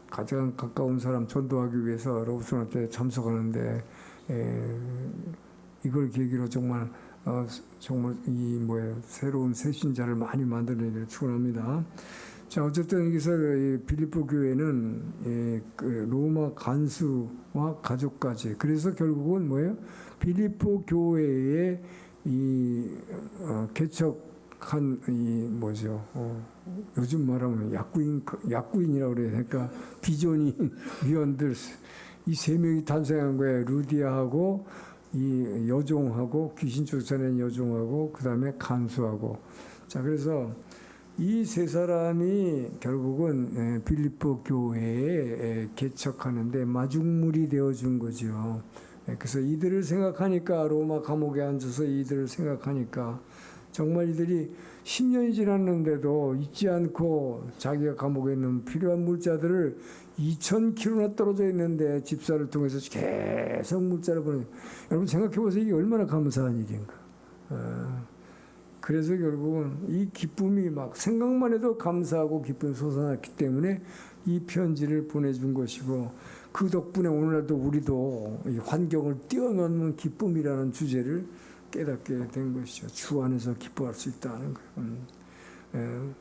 가장 가까운 사람 전도하기 위해서 러브소나타에 참석하는데 이걸 계기로 정말 이 새로운 새신자를 많이 만들어내기를 축원합니다. 자, 어쨌든 여기서 빌립보 교회는 그 로마 간수와 가족까지. 그래서 결국은 뭐예요? 빌립보 교회의 개척한 요즘 말하면 약구인이라고 그래야 되니까 비전이 위원들 이 세 명이 탄생한 거예요. 루디아하고 이 여종하고 귀신 쫓아낸 여종하고 그 다음에 간수하고. 자, 그래서 이 세 사람이 결국은 빌립보 교회에 개척하는데 마중물이 되어준 거죠. 그래서 이들을 생각하니까 로마 감옥에 앉아서 이들을 생각하니까 정말 이들이 10년이 지났는데도 잊지 않고 자기가 감옥에 있는 필요한 물자들을 2,000km나 떨어져 있는데 집사를 통해서 계속 물자를 보내. 여러분 생각해 보세요. 이게 얼마나 감사한 일인가. 그래서 결국은 이 기쁨이 막 생각만 해도 감사하고 기쁨이 솟아났기 때문에 이 편지를 보내준 것이고 그 덕분에 오늘날도 우리도 이 환경을 뛰어넘는 기쁨이라는 주제를 깨닫게 된 것이죠. 주 안에서 기뻐할 수 있다는 거예요.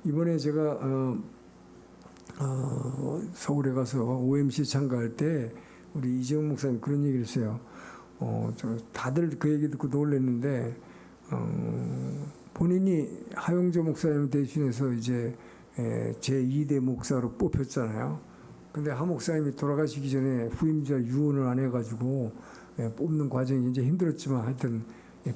이번에 제가 서울에 가서 OMC 참가할 때 우리 이재용 목사님 그런 얘기를 했어요. 다들 그 얘기 듣고 놀랐는데 본인이 하용조 목사님 대신해서 이제 제2대 목사로 뽑혔잖아요. 근데 하 목사님이 돌아가시기 전에 후임자 유언을 안 해가지고 뽑는 과정이 이제 힘들었지만 하여튼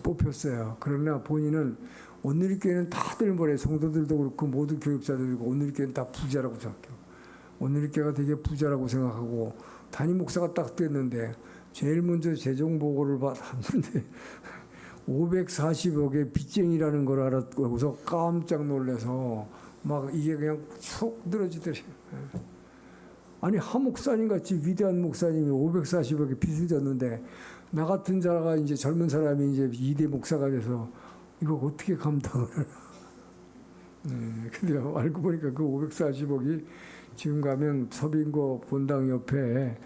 뽑혔어요. 그러나 본인은 오늘교회는 다들 뭐래 성도들도 그렇고 모든 교육자들이고 오늘교회는 다 부자라고 생각해요. 오늘교회가 되게 부자라고 생각하고 담임 목사가 딱 됐는데 제일 먼저 재정보고를 받았는데 540억의 빚쟁이라는 걸 알았고서 깜짝 놀라서 막 이게 그냥 쭉 늘어지더래요. 아니 하 목사님 같이 위대한 목사님이 540억의 빚을 졌는데 나 같은 자가 이제 젊은 사람이 이제 2대 목사가 돼서 이거 어떻게 감당을? 근데 알고 보니까 그 540억이 지금 가면 서빙고 본당 옆에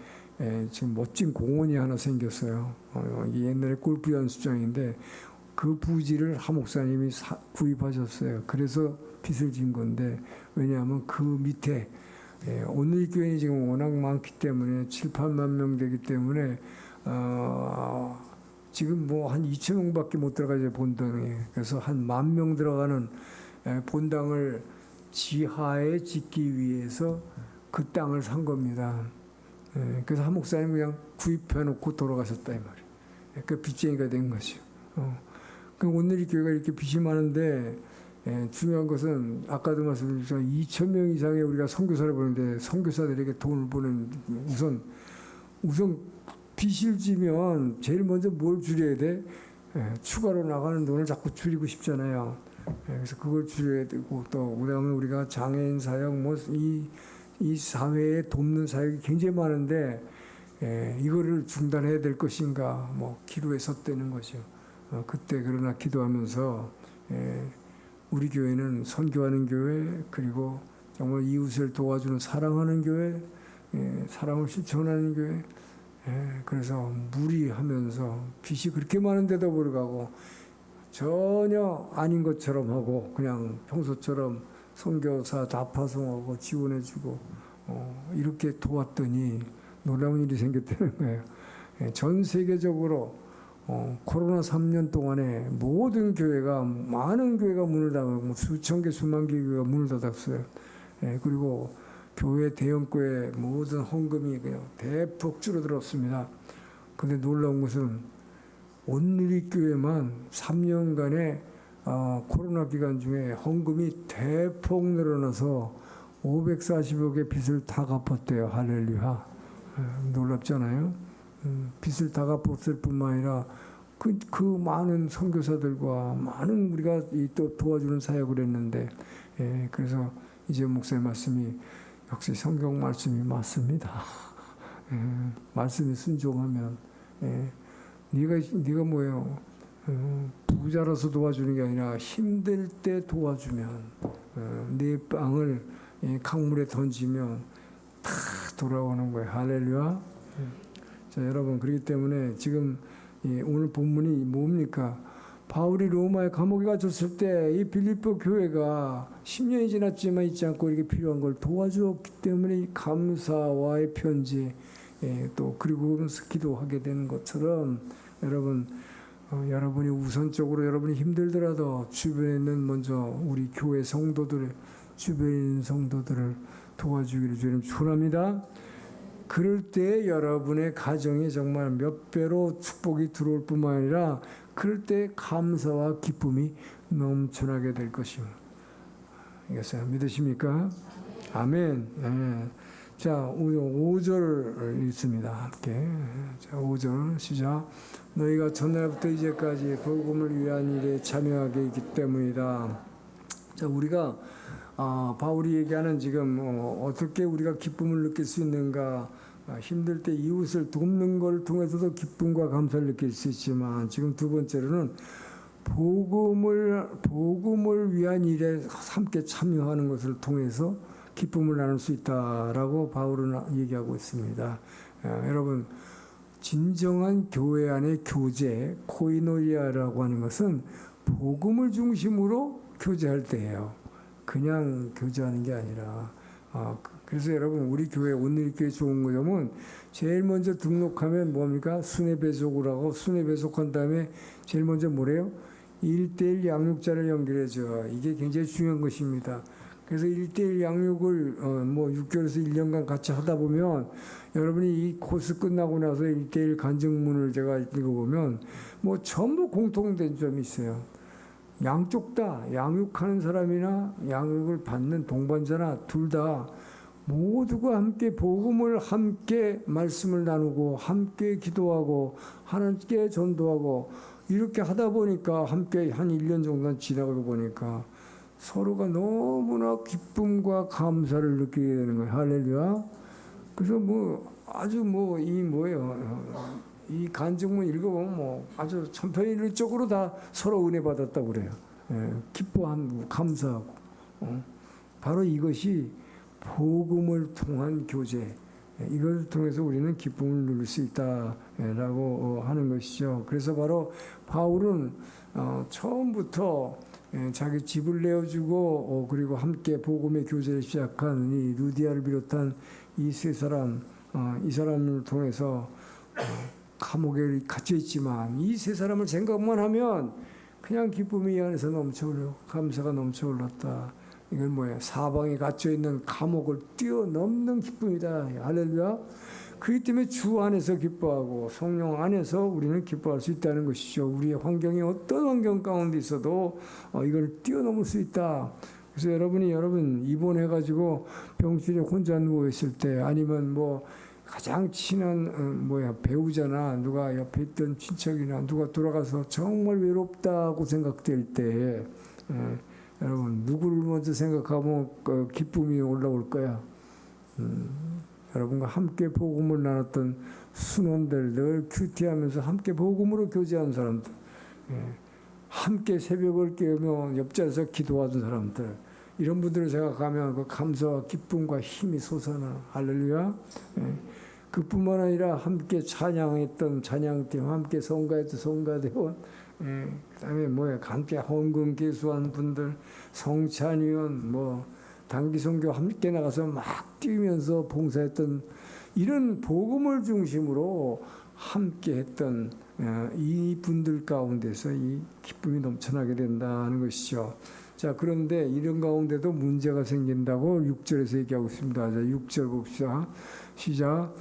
지금 멋진 공원이 하나 생겼어요. 이게 옛날에 골프 연습장인데 그 부지를 하 목사님이 구입하셨어요. 그래서 빚을 진 건데 왜냐하면 그 밑에 오늘 교회는 지금 워낙 많기 때문에 7, 8만 명 되기 때문에 지금 뭐 한 2천 명밖에 못 들어가죠 본당에. 그래서 한 10,000명 들어가는 본당을 지하에 짓기 위해서 그 땅을 산 겁니다. 그래서 한 목사님 그냥 구입해놓고 돌아가셨다 이 말이에요. 그 빚쟁이가 된 거죠. 그 오늘 교회가 이렇게 빚이 많은데 중요한 것은 아까도 말씀드렸지만 2,000명 이상의 우리가 선교사를 보는데 선교사들에게 돈을 보낸 우선 빚을 지면 제일 먼저 뭘 줄여야 돼? 추가로 나가는 돈을 자꾸 줄이고 싶잖아요. 그래서 그걸 줄여야 되고 또 그다음에 우리가 장애인 사역 이 사회에 돕는 사역이 굉장히 많은데 이거를 중단해야 될 것인가 기도에 섰다는 거죠. 그때 그러나 기도하면서 우리 교회는 선교하는 교회 그리고 정말 이웃을 도와주는 사랑하는 교회 사랑을 실천하는 교회 그래서 무리하면서 빚이 그렇게 많은데도 불구하고 전혀 아닌 것처럼 하고 그냥 평소처럼 선교사 다 파송하고 지원해주고 이렇게 도왔더니 놀라운 일이 생겼다는 거예요. 전 세계적으로 코로나 3년 동안에 모든 교회가 많은 교회가 문을 닫고 수천 개 수만 개 교회가 문을 닫았어요. 그리고 교회 대형교회 모든 헌금이 그냥 대폭 줄어들었습니다. 근데 놀라운 것은 온누리교회만 3년간의 코로나 기간 중에 헌금이 대폭 늘어나서 540억 의 빚을 다 갚았대요. 할렐루야. 놀랍잖아요. 빚을 다 갚았을 뿐만 아니라 그 많은 선교사들과 많은 우리가 또 도와주는 사역을 했는데, 그래서 이제 목사의 말씀이 역시 성경 말씀이 맞습니다. 말씀에 순종하면, 네가 뭐예요? 부자라서 도와주는 게 아니라 힘들 때 도와주면, 네 빵을 강물에 던지면 다 돌아오는 거예요. 할렐루야. 자, 여러분, 그렇기 때문에 지금 오늘 본문이 뭡니까? 바울이 로마의 감옥에 갇혔을 때 이 빌립보 교회가 10년이 지났지만 잊지 않고 이렇게 필요한 걸 도와주었기 때문에 이 감사와의 편지, 또 그리고 기도하게 되는 것처럼 여러분, 여러분이 우선적으로 여러분이 힘들더라도 주변에 있는 먼저 우리 교회 성도들, 주변에 있는 성도들을 도와주기를 주님 축원합니다. 그럴 때 여러분의 가정이 정말 몇 배로 축복이 들어올 뿐만 아니라 그럴 때 감사와 기쁨이 넘쳐나게 될 것입니다. 이것을 믿으십니까? 아멘. 자, 5절 읽습니다. 함께. 자, 5절 시작. 너희가 전날부터 이제까지 복음을 위한 일에 참여하게 있기 때문이다. 자, 우리가 바울이 얘기하는 지금 어떻게 우리가 기쁨을 느낄 수 있는가? 힘들 때 이웃을 돕는 걸 통해서도 기쁨과 감사를 느낄 수 있지만, 지금 두 번째로는 복음을 위한 일에 함께 참여하는 것을 통해서 기쁨을 나눌 수 있다라고 바울은 얘기하고 있습니다. 여러분, 진정한 교회 안의 교제, 코이노니아라고 하는 것은 복음을 중심으로 교제할 때예요. 그냥 교제하는 게 아니라. 그래서 여러분, 우리 교회 온누리교회 좋은 점은 제일 먼저 등록하면 뭡니까? 순회배속을 하고, 순회배속한 다음에 제일 먼저 뭐래요? 1:1 양육자를 연결해줘. 이게 굉장히 중요한 것입니다. 그래서 1:1 양육을 6개월에서 1년간 같이 하다 보면 여러분이 이 코스 끝나고 나서 1:1 간증문을 제가 읽어보면 전부 공통된 점이 있어요. 양쪽 다 양육하는 사람이나 양육을 받는 동반자나 둘 다 모두가 함께 복음을 함께 말씀을 나누고 함께 기도하고 하나님께 전도하고 이렇게 하다 보니까 함께 한 1년 정도 지나고 보니까 서로가 너무나 기쁨과 감사를 느끼게 되는 거예요. 할렐루야. 그래서 아주 이 간증문 읽어보면 아주 천편일률적으로 다 서로 은혜 받았다고 그래요. 기뻐하고 감사하고. 바로 이것이 복음을 통한 교제, 이것을 통해서 우리는 기쁨을 누릴 수 있다라고 하는 것이죠. 그래서 바로 바울은 처음부터 자기 집을 내어주고 그리고 함께 복음의 교제를 시작한 이 루디아를 비롯한 이 세 사람, 이 사람을 통해서 감옥에 갇혀 있지만 이 세 사람을 생각만 하면 그냥 기쁨이 이 안에서 넘쳐오르고 감사가 넘쳐올랐다. 이건 뭐예요? 사방에 갇혀 있는 감옥을 뛰어넘는 기쁨이다. 할렐루야. 그렇기 때문에 주 안에서 기뻐하고 성령 안에서 우리는 기뻐할 수 있다는 것이죠. 우리의 환경이 어떤 환경 가운데 있어도 이걸 뛰어넘을 수 있다. 그래서 여러분 입원해가지고 병실에 혼자 누워 있을 때, 아니면 가장 친한 배우자나 누가 옆에 있던 친척이나 누가 돌아가서 정말 외롭다고 생각될 때, 여러분 누구를 먼저 생각하면 기쁨이 올라올 거야. 여러분과 함께 복음을 나눴던 순원들, 늘 큐티하면서 함께 복음으로 교제한 사람들, 함께 새벽을 깨우며 옆자리에서 기도하던 사람들, 이런 분들을 생각하면 그 감사와 기쁨과 힘이 솟아나. 할렐루야. 그뿐만 아니라 함께 찬양했던 찬양팀, 함께 성가했던 성가대원, 그다음에 함께 헌금 개수한 분들, 성찬위원, 단기선교 함께 나가서 막 뛰면서 봉사했던, 이런 복음을 중심으로 함께 했던 이 분들 가운데서 이 기쁨이 넘쳐나게 된다는 것이죠. 자, 그런데 이런 가운데도 문제가 생긴다고 6절에서 얘기하고 있습니다. 자, 6절 봅시다. 시작.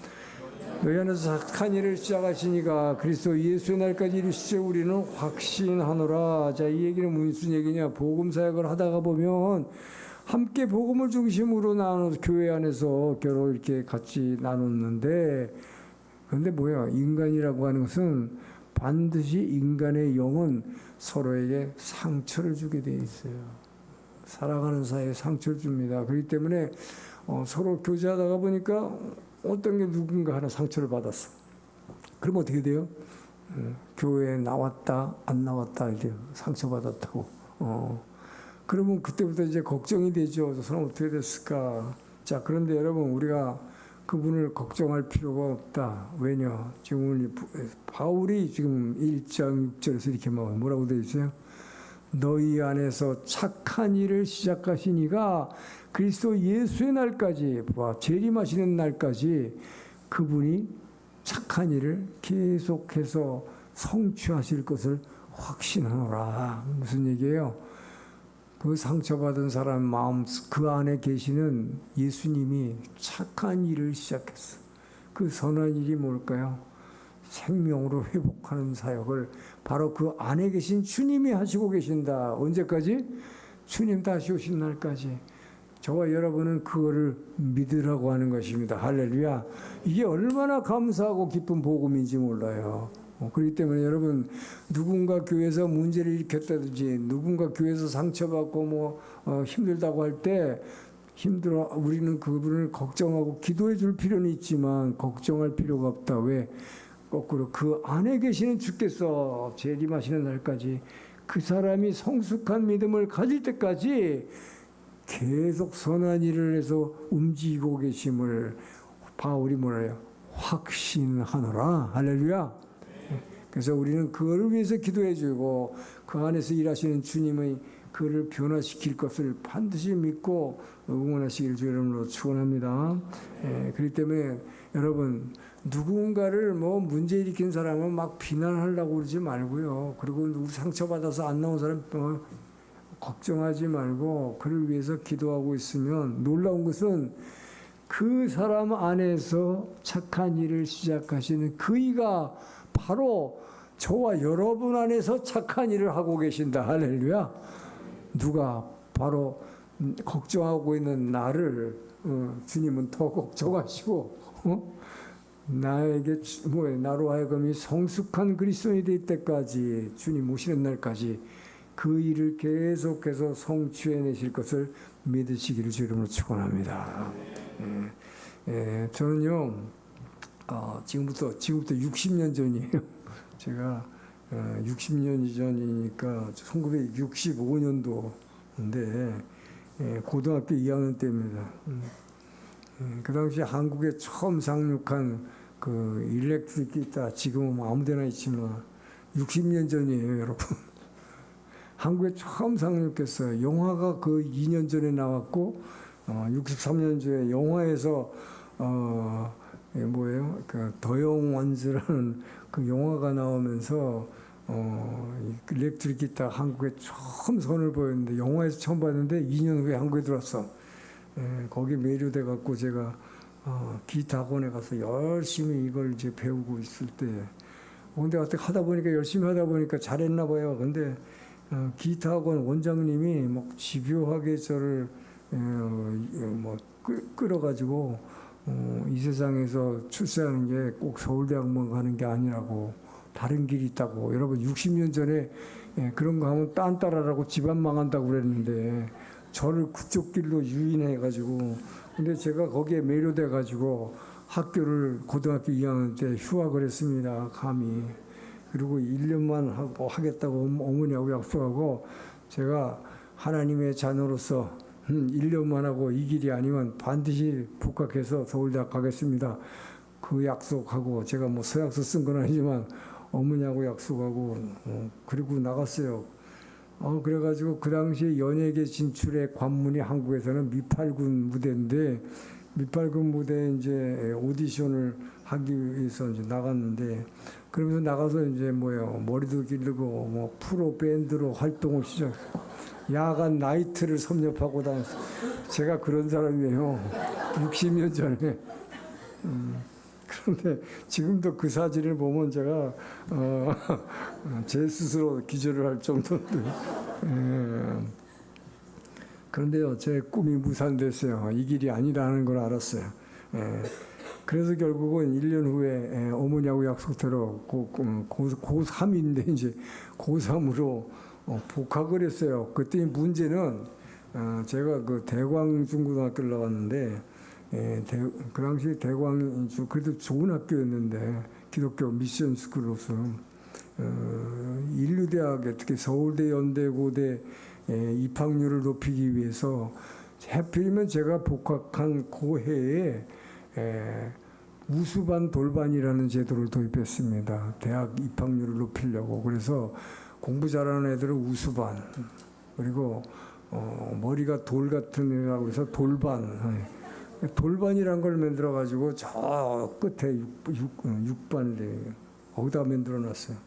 너희 안에서 착한 일을 시작하시니까 그리스도 예수의 날까지 이루시되 우리는 확신하노라. 자, 이 얘기는 무슨 얘기냐? 복음 사역을 하다가 보면 함께 복음을 중심으로 나눠 교회 안에서 겨로 이렇게 같이 나눴는데, 그런데 뭐야? 인간이라고 하는 것은 반드시 인간의 영은 서로에게 상처를 주게 돼 있어요. 살아가는 사이에 상처를 줍니다. 그렇기 때문에 서로 교제하다가 보니까 어떤 게 누군가 하나 상처를 받았어. 그럼 어떻게 돼요? 교회에 나왔다 안 나왔다 이래요. 상처받았다고. 그러면 그때부터 이제 걱정이 되죠. 저 사람 어떻게 됐을까? 자, 그런데 여러분, 우리가 그분을 걱정할 필요가 없다. 왜냐? 지금 바울이 지금 1장 6절에서 이렇게 뭐라고 되어 있어요? 너희 안에서 착한 일을 시작하시니가 그리스도 예수의 날까지, 재림하시는 날까지 그분이 착한 일을 계속해서 성취하실 것을 확신하노라. 무슨 얘기예요? 그 상처받은 사람 마음 그 안에 계시는 예수님이 착한 일을 시작했어. 그 선한 일이 뭘까요? 생명으로 회복하는 사역을 바로 그 안에 계신 주님이 하시고 계신다. 언제까지? 주님 다시 오신 날까지. 저와 여러분은 그거를 믿으라고 하는 것입니다. 할렐루야. 이게 얼마나 감사하고 기쁜 복음인지 몰라요. 그렇기 때문에 여러분, 누군가 교회에서 문제를 일으켰다든지 누군가 교회에서 상처받고 힘들다고 할 때 힘들어, 우리는 그분을 걱정하고 기도해 줄 필요는 있지만 걱정할 필요가 없다. 왜? 거꾸로 그 안에 계시는 주께서 재림하시는 날까지 그 사람이 성숙한 믿음을 가질 때까지 계속 선한 일을 해서 움직이고 계심을 바울이 뭐라 해요? 확신하노라. 할렐루야. 그래서 우리는 그를 위해서 기도해 주고 그 안에서 일하시는 주님의 그를 변화시킬 것을 반드시 믿고 응원하시기를 주 이름으로 축원합니다. 그렇기 때문에 여러분, 누군가를 문제 일으킨 사람은 막 비난하려고 그러지 말고요. 그리고 누구 상처받아서 안 나온 사람 걱정하지 말고 그를 위해서 기도하고 있으면, 놀라운 것은 그 사람 안에서 착한 일을 시작하시는 그이가 바로 저와 여러분 안에서 착한 일을 하고 계신다. 할렐루야. 누가? 바로 걱정하고 있는 나를 주님은 더 걱정하시고 나에게 나로 하여금 성숙한 그리스도인이 될 때까지, 주님 오시는 날까지 그 일을 계속해서 성취해내실 것을 믿으시기를 주 이름으로 축원합니다. 저는요, 지금부터 60년 전이에요. 제가 60년 전이니까 1965년도인데 고등학교 2학년 때입니다. 그 당시 한국에 처음 상륙한 그 일렉트릭 기타, 지금은 아무데나 있지만 60년 전이에요, 여러분. 한국에 처음 상륙했어요. 영화가 그 2년 전에 나왔고 63년도에 영화에서 그 더영원즈라는 그 영화가 나오면서 일렉트릭 기타 한국에 처음 선을 보였는데, 영화에서 처음 봤는데 2년 후에 한국에 들어왔어. 거기 매료돼 갖고 제가 기타 학원에 가서 열심히 이걸 이제 배우고 있을 때, 근데 어떻게 하다 보니까 열심히 하다 보니까 잘했나 봐요. 근데 기타 학원 원장님이 막 집요하게 저를 끌어가지고 이 세상에서 출세하는 게 꼭 서울대학만 가는 게 아니라고, 다른 길이 있다고. 여러분, 60년 전에 그런 거 하면 딴 따라라고 집안 망한다고 그랬는데 저를 그쪽 길로 유인해가지고, 근데 제가 거기에 매료돼가지고 학교를 고등학교 2학년 때 휴학을 했습니다. 감히. 그리고 1년만 하겠다고 어머니하고 약속하고, 제가 하나님의 자녀로서 1년만 하고 이 길이 아니면 반드시 복학해서 서울대학 가겠습니다. 그 약속하고, 제가 서약서 쓴 건 아니지만 어머니하고 약속하고 그리고 나갔어요. 그래가지고 그 당시에 연예계 진출의 관문이 한국에서는 미팔군 무대인데, 미팔군 무대에 이제 오디션을 하기 위해서 이제 나갔는데 그러면서 나가서 이제 뭐요 머리도 기르고 뭐 프로 밴드로 활동을 시작. 야간 나이트를 섭렵하고 다녔어요. 제가 그런 사람이에요. 60년 전에. 그런데 지금도 그 사진을 보면 제가 제 스스로 기절을 할 정도인데. 그런데요, 제 꿈이 무산됐어요. 이 길이 아니라는 걸 알았어요. 그래서 결국은 1년 후에 어머니하고 약속대로 고3인데 이제 고3으로 복학을 했어요. 그때 문제는 제가 그 대광중고등학교를 나왔는데 그 당시 대광이 그래도 좋은 학교였는데 기독교 미션 스쿨로서 인류대학에 특히 서울대, 연대, 고대 입학률을 높이기 위해서 하필이면 제가 복학한 그 해에 우수반 돌반이라는 제도를 도입했습니다. 대학 입학률을 높이려고. 그래서 공부 잘하는 애들은 우수반, 그리고 머리가 돌 같은 애라고 해서 돌반. 돌반이란 걸 만들어 가지고 저 끝에 6반을 거기다 만들어 놨어요.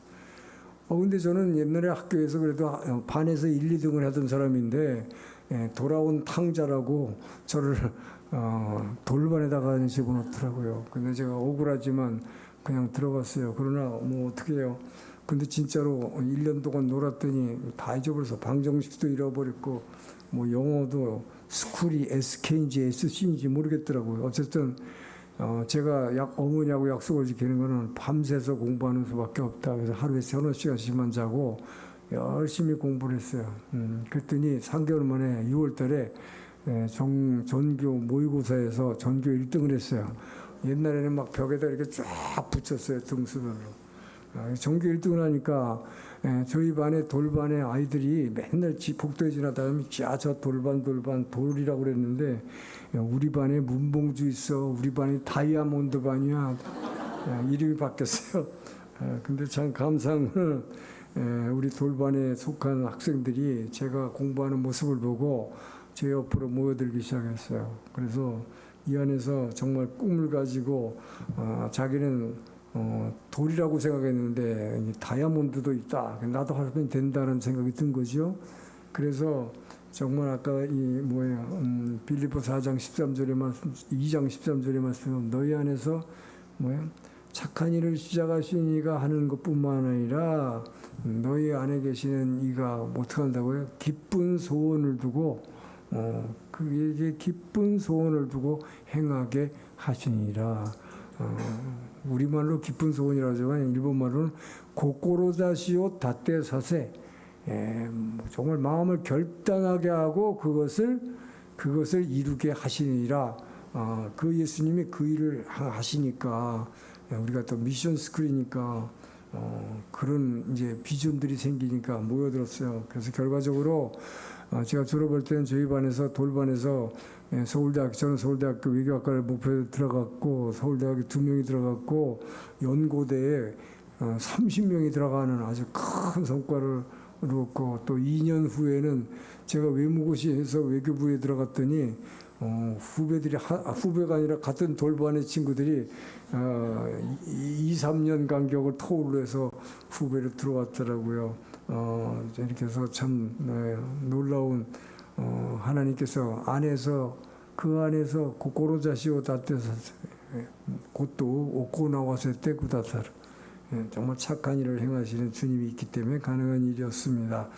근데 저는 옛날에 학교에서 그래도 반에서 1, 2등을 하던 사람인데 돌아온 탕자라고 저를 돌반에다가 집어넣더라고요. 근데 제가 억울하지만 그냥 들어갔어요. 그러나 뭐 어떻게 해요. 근데 진짜로 1년 동안 놀았더니 다 잊어버려서 방정식도 잃어버렸고 뭐 영어도 스쿨이 SK인지 SC인지 모르겠더라고요. 어쨌든 제가 어머니하고 약속을 지키는 거는 밤새서 공부하는 수밖에 없다. 그래서 하루에 3-4시간씩만 자고 열심히 공부를 했어요. 그랬더니 3개월 만에 6월 달에 전교 모의고사에서 전교 1등을 했어요. 옛날에는 막 벽에다 이렇게 쫙 붙였어요. 등수별로. 전교 1등을 하니까 저희 반에 돌반의 아이들이 맨날 복도에 지나다니면 저 돌반 돌이라고 그랬는데 우리 반에 문봉주 있어. 우리 반이 다이아몬드 반이야. 이름이 바뀌었어요. 근데 참 감사한 거는 우리 돌반에 속한 학생들이 제가 공부하는 모습을 보고 제 옆으로 모여들기 시작했어요. 그래서 이 안에서 정말 꿈을 가지고 자기는 돌이라고 생각했는데 다이아몬드도 있다. 나도 하면 된다는 생각이 든 거죠. 그래서 정말 아까 빌립보 4장 13절의 말씀, 2장 13절의 말씀, 너희 안에서 착한 일을 시작하신 이가 하는 것뿐만 아니라 너희 안에 계시는 이가 어떻게 한다고요? 기쁜 소원을 두고 그에게 기쁜 소원을 두고 행하게 하시니라. 우리말로 기쁜 소원이라고 하지만 일본말로는 고꼬로다시오 다떼사세, 정말 마음을 결단하게 하고 그것을 이루게 하시니라. 그 예수님이 그 일을 하시니까 우리가 또 미션 스쿨이니까 그런 이제 비전들이 생기니까 모여들었어요. 그래서 결과적으로 제가 졸업할 때는 저희 반에서 돌반에서 저는 서울대학교 외교학과를 목표에 들어갔고 서울대학에 2명이 들어갔고 연고대에 30명이 들어가는 아주 큰 성과를 이루었고 또 2년 후에는 제가 외무고시에서 외교부에 들어갔더니 후배가 아니라 같은 돌반의 친구들이 2-3년 간격을 토울로 해서 후배로 들어왔더라고요. 이렇게 해서 참 놀라운 하나님께서 그 안에서 고꼬로자시오 다떼서 곧도 오고 나와서 때구다사르, 정말 착한 일을 행하시는 주님이 있기 때문에 가능한 일이었습니다.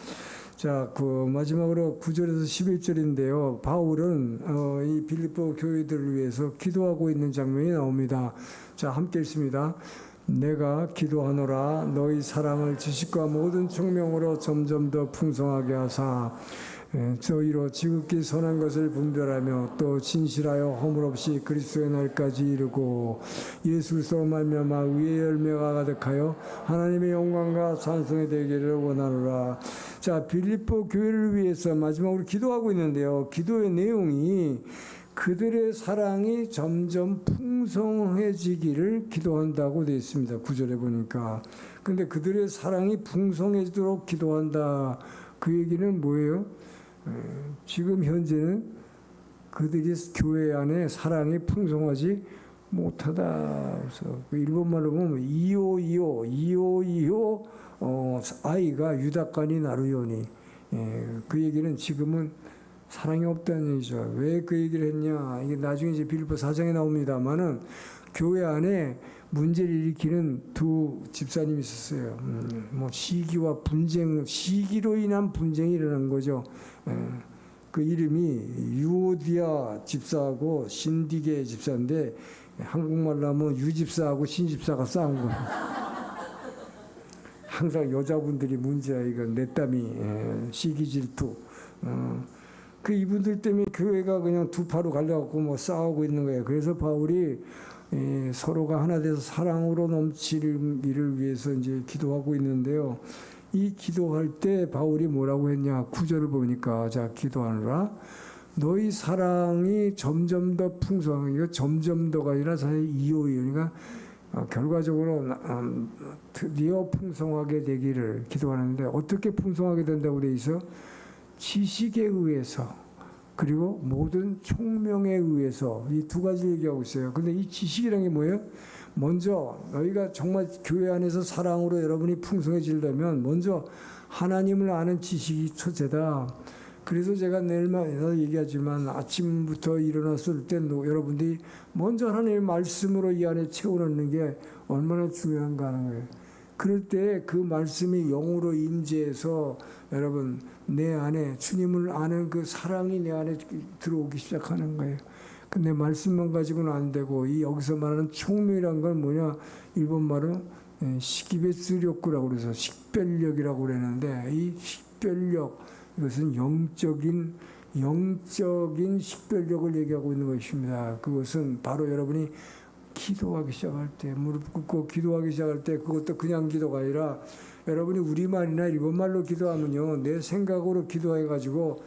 자, 그 마지막으로 9절에서 11절인데요. 바울은 이 빌립보 교회들을 위해서 기도하고 있는 장면이 나옵니다. 자, 함께 읽습니다. 내가 기도하노라 너희 사랑을 지식과 모든 총명으로 점점 더 풍성하게 하사 저희로 지극히 선한 것을 분별하며 또 진실하여 허물 없이 그리스도의 날까지 이르고 예수로 말미암아 의의 열매가 가득하여 하나님의 영광과 찬송이 되기를 원하노라. 자, 빌립보 교회를 위해서 마지막으로 기도하고 있는데요. 기도의 내용이 그들의 사랑이 점점 풍성해지기를 기도한다고 되어 있습니다. 9절에 보니까. 근데 그들의 사랑이 풍성해지도록 기도한다. 그 얘기는 뭐예요? 지금 현재는 그들이 교회 안에 사랑이 풍성하지 못하다. 그래서 그 일본말로 보면 이오이오 아이가 유다까니 나루요니. 그 얘기는 지금은 사랑이 없다는 얘기죠. 왜 그 얘기를 했냐? 이게 나중에 이제 빌립보 4장에 나옵니다만은 교회 안에 문제를 일으키는 두 집사님이 있었어요. 뭐 시기와 분쟁, 시기로 인한 분쟁이 일어난 거죠. 그 이름이 유오디아 집사하고 신디게 집사인데 한국말로 하면 유집사하고 신집사가 싸운 거예요. 항상 여자분들이 문제야. 이건 내 땀이 시기 질투. 그 이분들 때문에 교회가 그냥 두 파로 갈려갖고 뭐 싸우고 있는 거예요. 그래서 바울이 서로가 하나 돼서 사랑으로 넘치기를 위해서 이제 기도하고 있는데요. 이 기도할 때 바울이 뭐라고 했냐? 9절을 보니까 자 기도하느라 너희 사랑이 점점 더 풍성하게, 이거 점점 더가 아니라 사실 이오이오, 그러니까 결과적으로 드디어 풍성하게 되기를 기도하는데 어떻게 풍성하게 된다고 돼 있어? 지식에 의해서 그리고 모든 총명에 의해서 이 두 가지 얘기하고 있어요. 근데 이 지식이라는 게 뭐예요? 먼저 너희가 정말 교회 안에서 사랑으로 여러분이 풍성해지려면 먼저 하나님을 아는 지식이 첫째다. 그래서 제가 내일마다 얘기하지만 아침부터 일어났을 때 여러분들이 먼저 하나님의 말씀으로 이 안에 채워넣는 게 얼마나 중요한가 하는 거예요. 그럴 때 그 말씀이 영으로 임재해서 여러분 내 안에 주님을 아는 그 사랑이 내 안에 들어오기 시작하는 거예요. 근데 말씀만 가지고는 안 되고 이 여기서 말하는 총명이란 건 뭐냐? 일본 말은 시기베스력구라고 그래서 식별력이라고 그랬는데 이 식별력 이것은 영적인 식별력을 얘기하고 있는 것입니다. 그것은 바로 여러분이 기도하기 시작할 때, 무릎 꿇고 기도하기 시작할 때 그것도 그냥 기도가 아니라 여러분이 우리말이나 일본말로 기도하면요, 내 생각으로 기도해가지고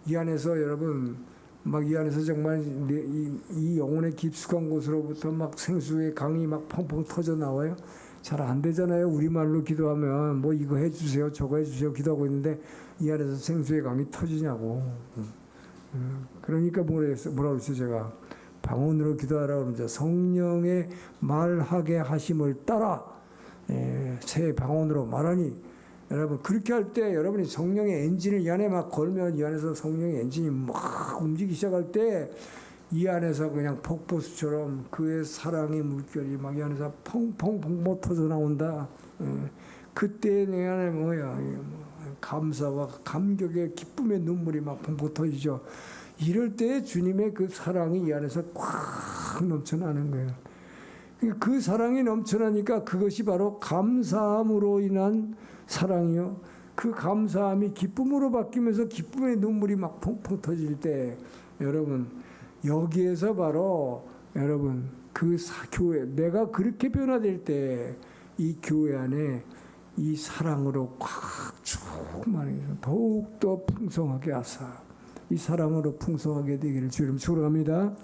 이 안에서 여러분 막 이 안에서 정말 이 영혼의 깊숙한 곳으로부터 막 생수의 강이 막 펑펑 터져 나와요. 잘 안 되잖아요. 우리말로 기도하면 뭐 이거 해주세요, 저거 해주세요 기도하고 있는데 이 안에서 생수의 강이 터지냐고. 그러니까 뭐라고 했어요 제가. 방언으로 기도하라 그러면서 성령의 말하게 하심을 따라 새 방언으로 말하니, 여러분 그렇게 할 때 여러분이 성령의 엔진을 이 안에 막 걸면 이 안에서 성령의 엔진이 막 움직이기 시작할 때 이 안에서 그냥 폭포수처럼 그의 사랑의 물결이 막 이 안에서 펑펑펑 터져 나온다. 그때 내 안에 뭐야 감사와 감격의 기쁨의 눈물이 막 펑펑 터지죠. 이럴 때 주님의 그 사랑이 이 안에서 꽉 넘쳐나는 거예요. 그 사랑이 넘쳐나니까 그것이 바로 감사함으로 인한 사랑이요. 그 감사함이 기쁨으로 바뀌면서 기쁨의 눈물이 막 펑펑 터질 때 여러분 여기에서 바로 여러분 그 교회 내가 그렇게 변화될 때 이 교회 안에 이 사랑으로 꽉 충만해서 더욱더 풍성하게 하사 이 사랑으로 풍성하게 되기를 주님 축원합니다.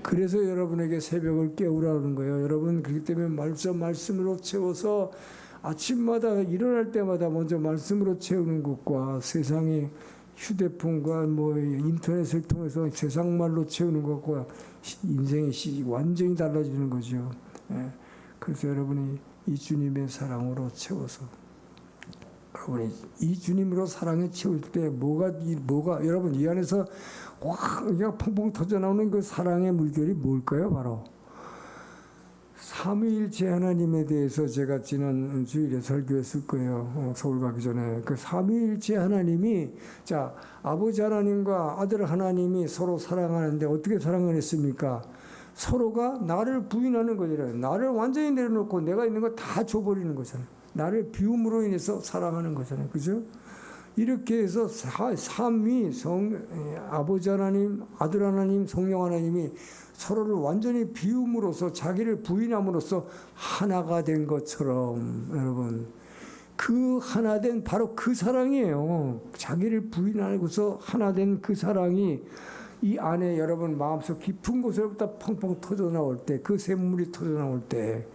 그래서 여러분에게 새벽을 깨우라는 거예요. 여러분 그렇기 때문에 말씀으로 채워서 아침마다 일어날 때마다 먼저 말씀으로 채우는 것과 세상의 휴대폰과 뭐 인터넷을 통해서 세상 말로 채우는 것과 인생의 시기 완전히 달라지는 거죠. 그래서 여러분이 이 주님의 사랑으로 채워서 여러분이 이 주님으로 사랑에 채울 때 뭐가 여러분 이 안에서 확 그냥 펑펑 터져 나오는 그 사랑의 물결이 뭘까요? 바로 삼위일체 하나님에 대해서 제가 지난 주일에 설교했을 거예요. 서울 가기 전에 그 삼위일체 하나님이 자 아버지 하나님과 아들 하나님이 서로 사랑하는데 어떻게 사랑을 했습니까? 서로가 나를 부인하는 거잖아요. 나를 완전히 내려놓고 내가 있는 거 다 줘버리는 거잖아요. 나를 비움으로 인해서 사랑하는 거잖아요. 그죠? 이렇게 해서 삼위 아버지 하나님, 아들 하나님, 성령 하나님이 서로를 완전히 비움으로써 자기를 부인함으로써 하나가 된 것처럼 여러분 그 하나된 바로 그 사랑이에요. 자기를 부인하고서 하나된 그 사랑이 이 안에 여러분 마음속 깊은 곳으로부터 펑펑 터져 나올 때 그 샘물이 터져 나올 때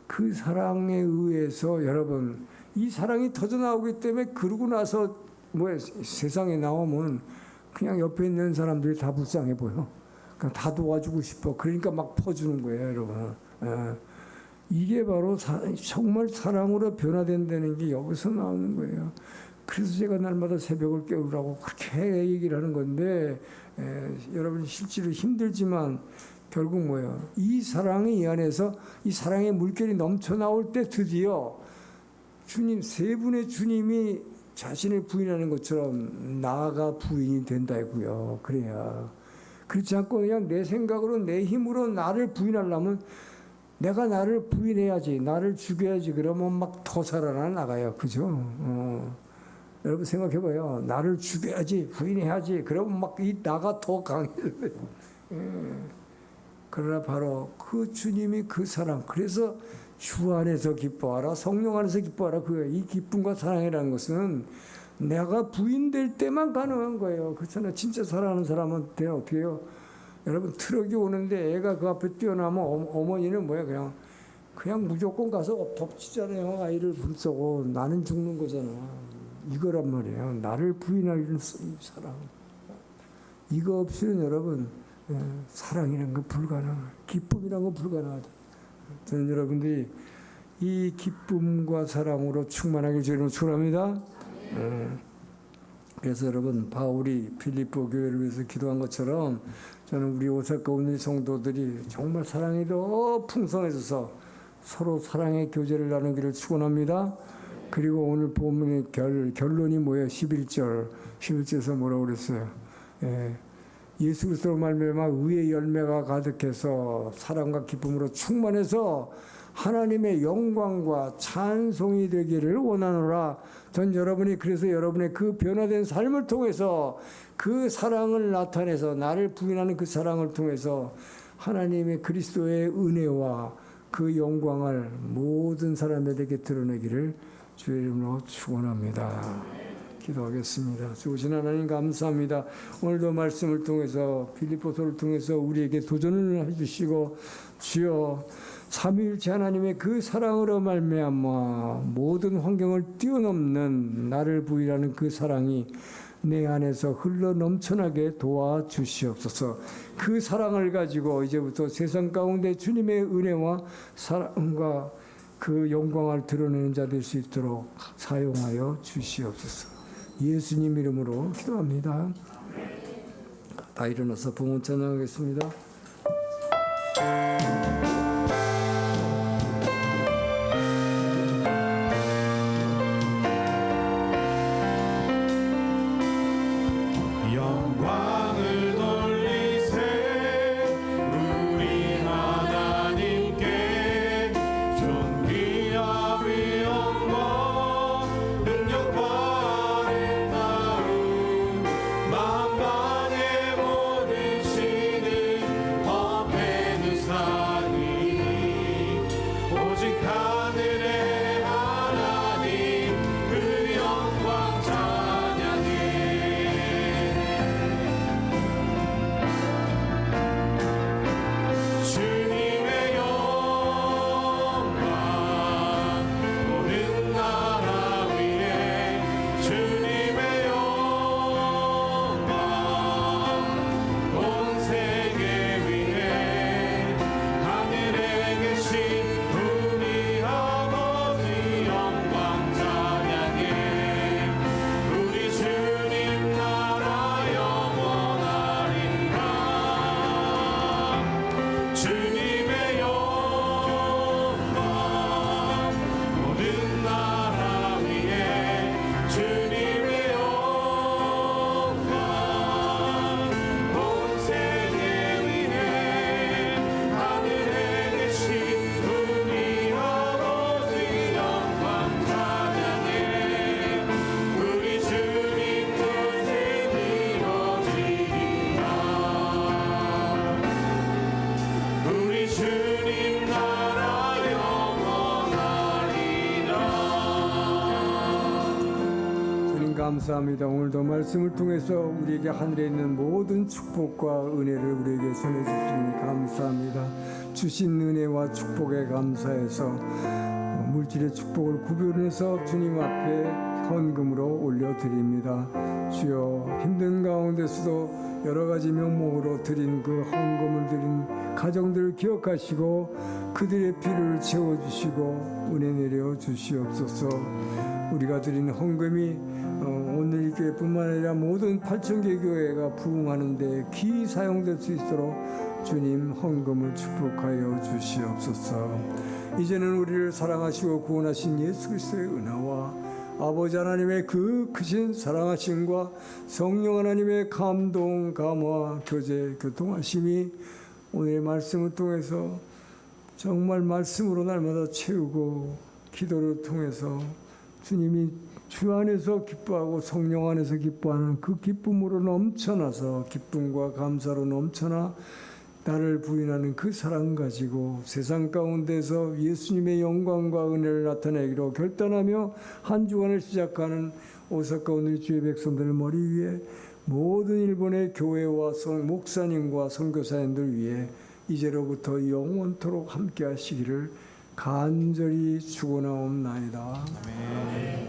그 사랑에 의해서 여러분 이 사랑이 터져 나오기 때문에 그러고 나서 뭐 세상에 나오면 그냥 옆에 있는 사람들이 다 불쌍해 보여. 다 도와주고 싶어. 그러니까 막 퍼주는 거예요, 여러분. 이게 바로 정말 사랑으로 변화된다는 게 여기서 나오는 거예요. 그래서 제가 날마다 새벽을 깨우라고 그렇게 얘기를 하는 건데, 여러분 실제로 힘들지만 결국 뭐예요? 이 사랑이 이 안에서 이 사랑의 물결이 넘쳐 나올 때 드디어 주님, 세 분의 주님이 자신을 부인하는 것처럼 나가 부인이 된다고요. 그래야. 그렇지 않고 그냥 내 생각으로 내 힘으로 나를 부인하려면 내가 나를 부인해야지, 나를 죽여야지. 그러면 막 더 살아나가요. 그죠? 여러분 생각해봐요. 나를 죽여야지, 부인해야지. 그러면 막 이 나가 더 강해져요. 그러나 바로 그 주님이 그 사랑. 그래서 주 안에서 기뻐하라, 성령 안에서 기뻐하라. 이 기쁨과 사랑이라는 것은 내가 부인될 때만 가능한 거예요. 그렇잖아요. 진짜 사랑하는 사람한테 어떻게 해요? 여러분 트럭이 오는데 애가 그 앞에 뛰어나면 어머니는 뭐야? 그냥 무조건 가서 덮치잖아요. 아이를 불쏘고 나는 죽는 거잖아. 이거란 말이에요. 나를 부인하는 사랑. 이거 없이는 여러분 사랑이라는 건 불가능해요. 기쁨이라는 건 불가능하다. 저는 여러분들이 이 기쁨과 사랑으로 충만하길 주님으로 축원합니다. 그래서 여러분 바울이 필리포 교회를 위해서 기도한 것처럼 저는 우리 오사카 온누리 성도들이 정말 사랑이 더 풍성해져서 서로 사랑의 교제를 나누기를 축원합니다. 그리고 오늘 본문의 결론이 뭐예요? 11절에서 뭐라고 그랬어요? 예수 그리스도로 말미암아 의의 열매가 가득해서 사랑과 기쁨으로 충만해서 하나님의 영광과 찬송이 되기를 원하노라. 전 여러분이 그래서 여러분의 그 변화된 삶을 통해서 그 사랑을 나타내서 나를 부인하는 그 사랑을 통해서 하나님의 그리스도의 은혜와 그 영광을 모든 사람에게 드러내기를 주의 이름으로 축원합니다. 기도하겠습니다. 좋으신 하나님 감사합니다. 오늘도 말씀을 통해서 빌립보서를 통해서 우리에게 도전을 해주시고 주여 삼위일체 하나님의 그 사랑으로 말미암아 모든 환경을 뛰어넘는 나를 부인하는 그 사랑이 내 안에서 흘러 넘쳐나게 도와주시옵소서. 그 사랑을 가지고 이제부터 세상 가운데 주님의 은혜와 사랑과 그 영광을 드러내는 자 될 수 있도록 사용하여 주시옵소서. 예수님 이름으로 기도합니다. 다 일어나서 봉헌 찬양하겠습니다. 영광을 돌리세 우리 하나님께 존귀와 위엄과 능력과 아름다움 만방의 모든 신은 법의 누사니 오직 하늘의 하나님 그 영광 찬양해 주님의 영광 모든 나라 위에 주님의 영광 온 세계 위에 하늘에 계신 우리 아버지 영광 찬양해 우리 주님 나라 영원하리라 주님의 영광 모든 나라 위에 주님의 영광 온 세계 위에 하늘에 계신 우리 아버지 영광 찬양해 우리 주님 뜻이 이루어지리라 우리 주님 나라 영원하리라. 주님 감사합니다. 오늘도 말씀을 통해서 우리에게 하늘에 있는 모든 축복과 은혜를 우리에게 전해주시니 감사합니다. 주신 은혜와 축복에 감사해서 물질의 축복을 구별해서 주님 앞에 헌금으로 올려드립니다. 주여 힘든 가운데서도 여러 가지 명목으로 드린 그 헌금을 드린 가정들을 기억하시고 그들의 필요를 채워주시고 은혜 내려 주시옵소서. 우리가 드린 헌금이 오늘 이 교회뿐만 아니라 모든 8,000개 교회가 부흥하는 데 귀히 사용될 수 있도록 주님 헌금을 축복하여 주시옵소서. 이제는 우리를 사랑하시고 구원하신 예수 그리스도의 은혜와 아버지 하나님의 그 크신 사랑하심과 성령 하나님의 감동, 감화, 교제, 교통하심이 오늘의 말씀을 통해서 정말 말씀으로 날마다 채우고 기도를 통해서 주님이 주 안에서 기뻐하고 성령 안에서 기뻐하는 그 기쁨으로 넘쳐나서 기쁨과 감사로 넘쳐나 나를 부인하는 그 사랑 가지고 세상 가운데서 예수님의 영광과 은혜를 나타내기로 결단하며 한 주간을 시작하는 오사카 오늘 주의 백성들의 머리 위에 모든 일본의 교회와 목사님과 선교사님들 위해 이제로부터 영원토록 함께 하시기를 간절히 축원하옵나이다. 아멘.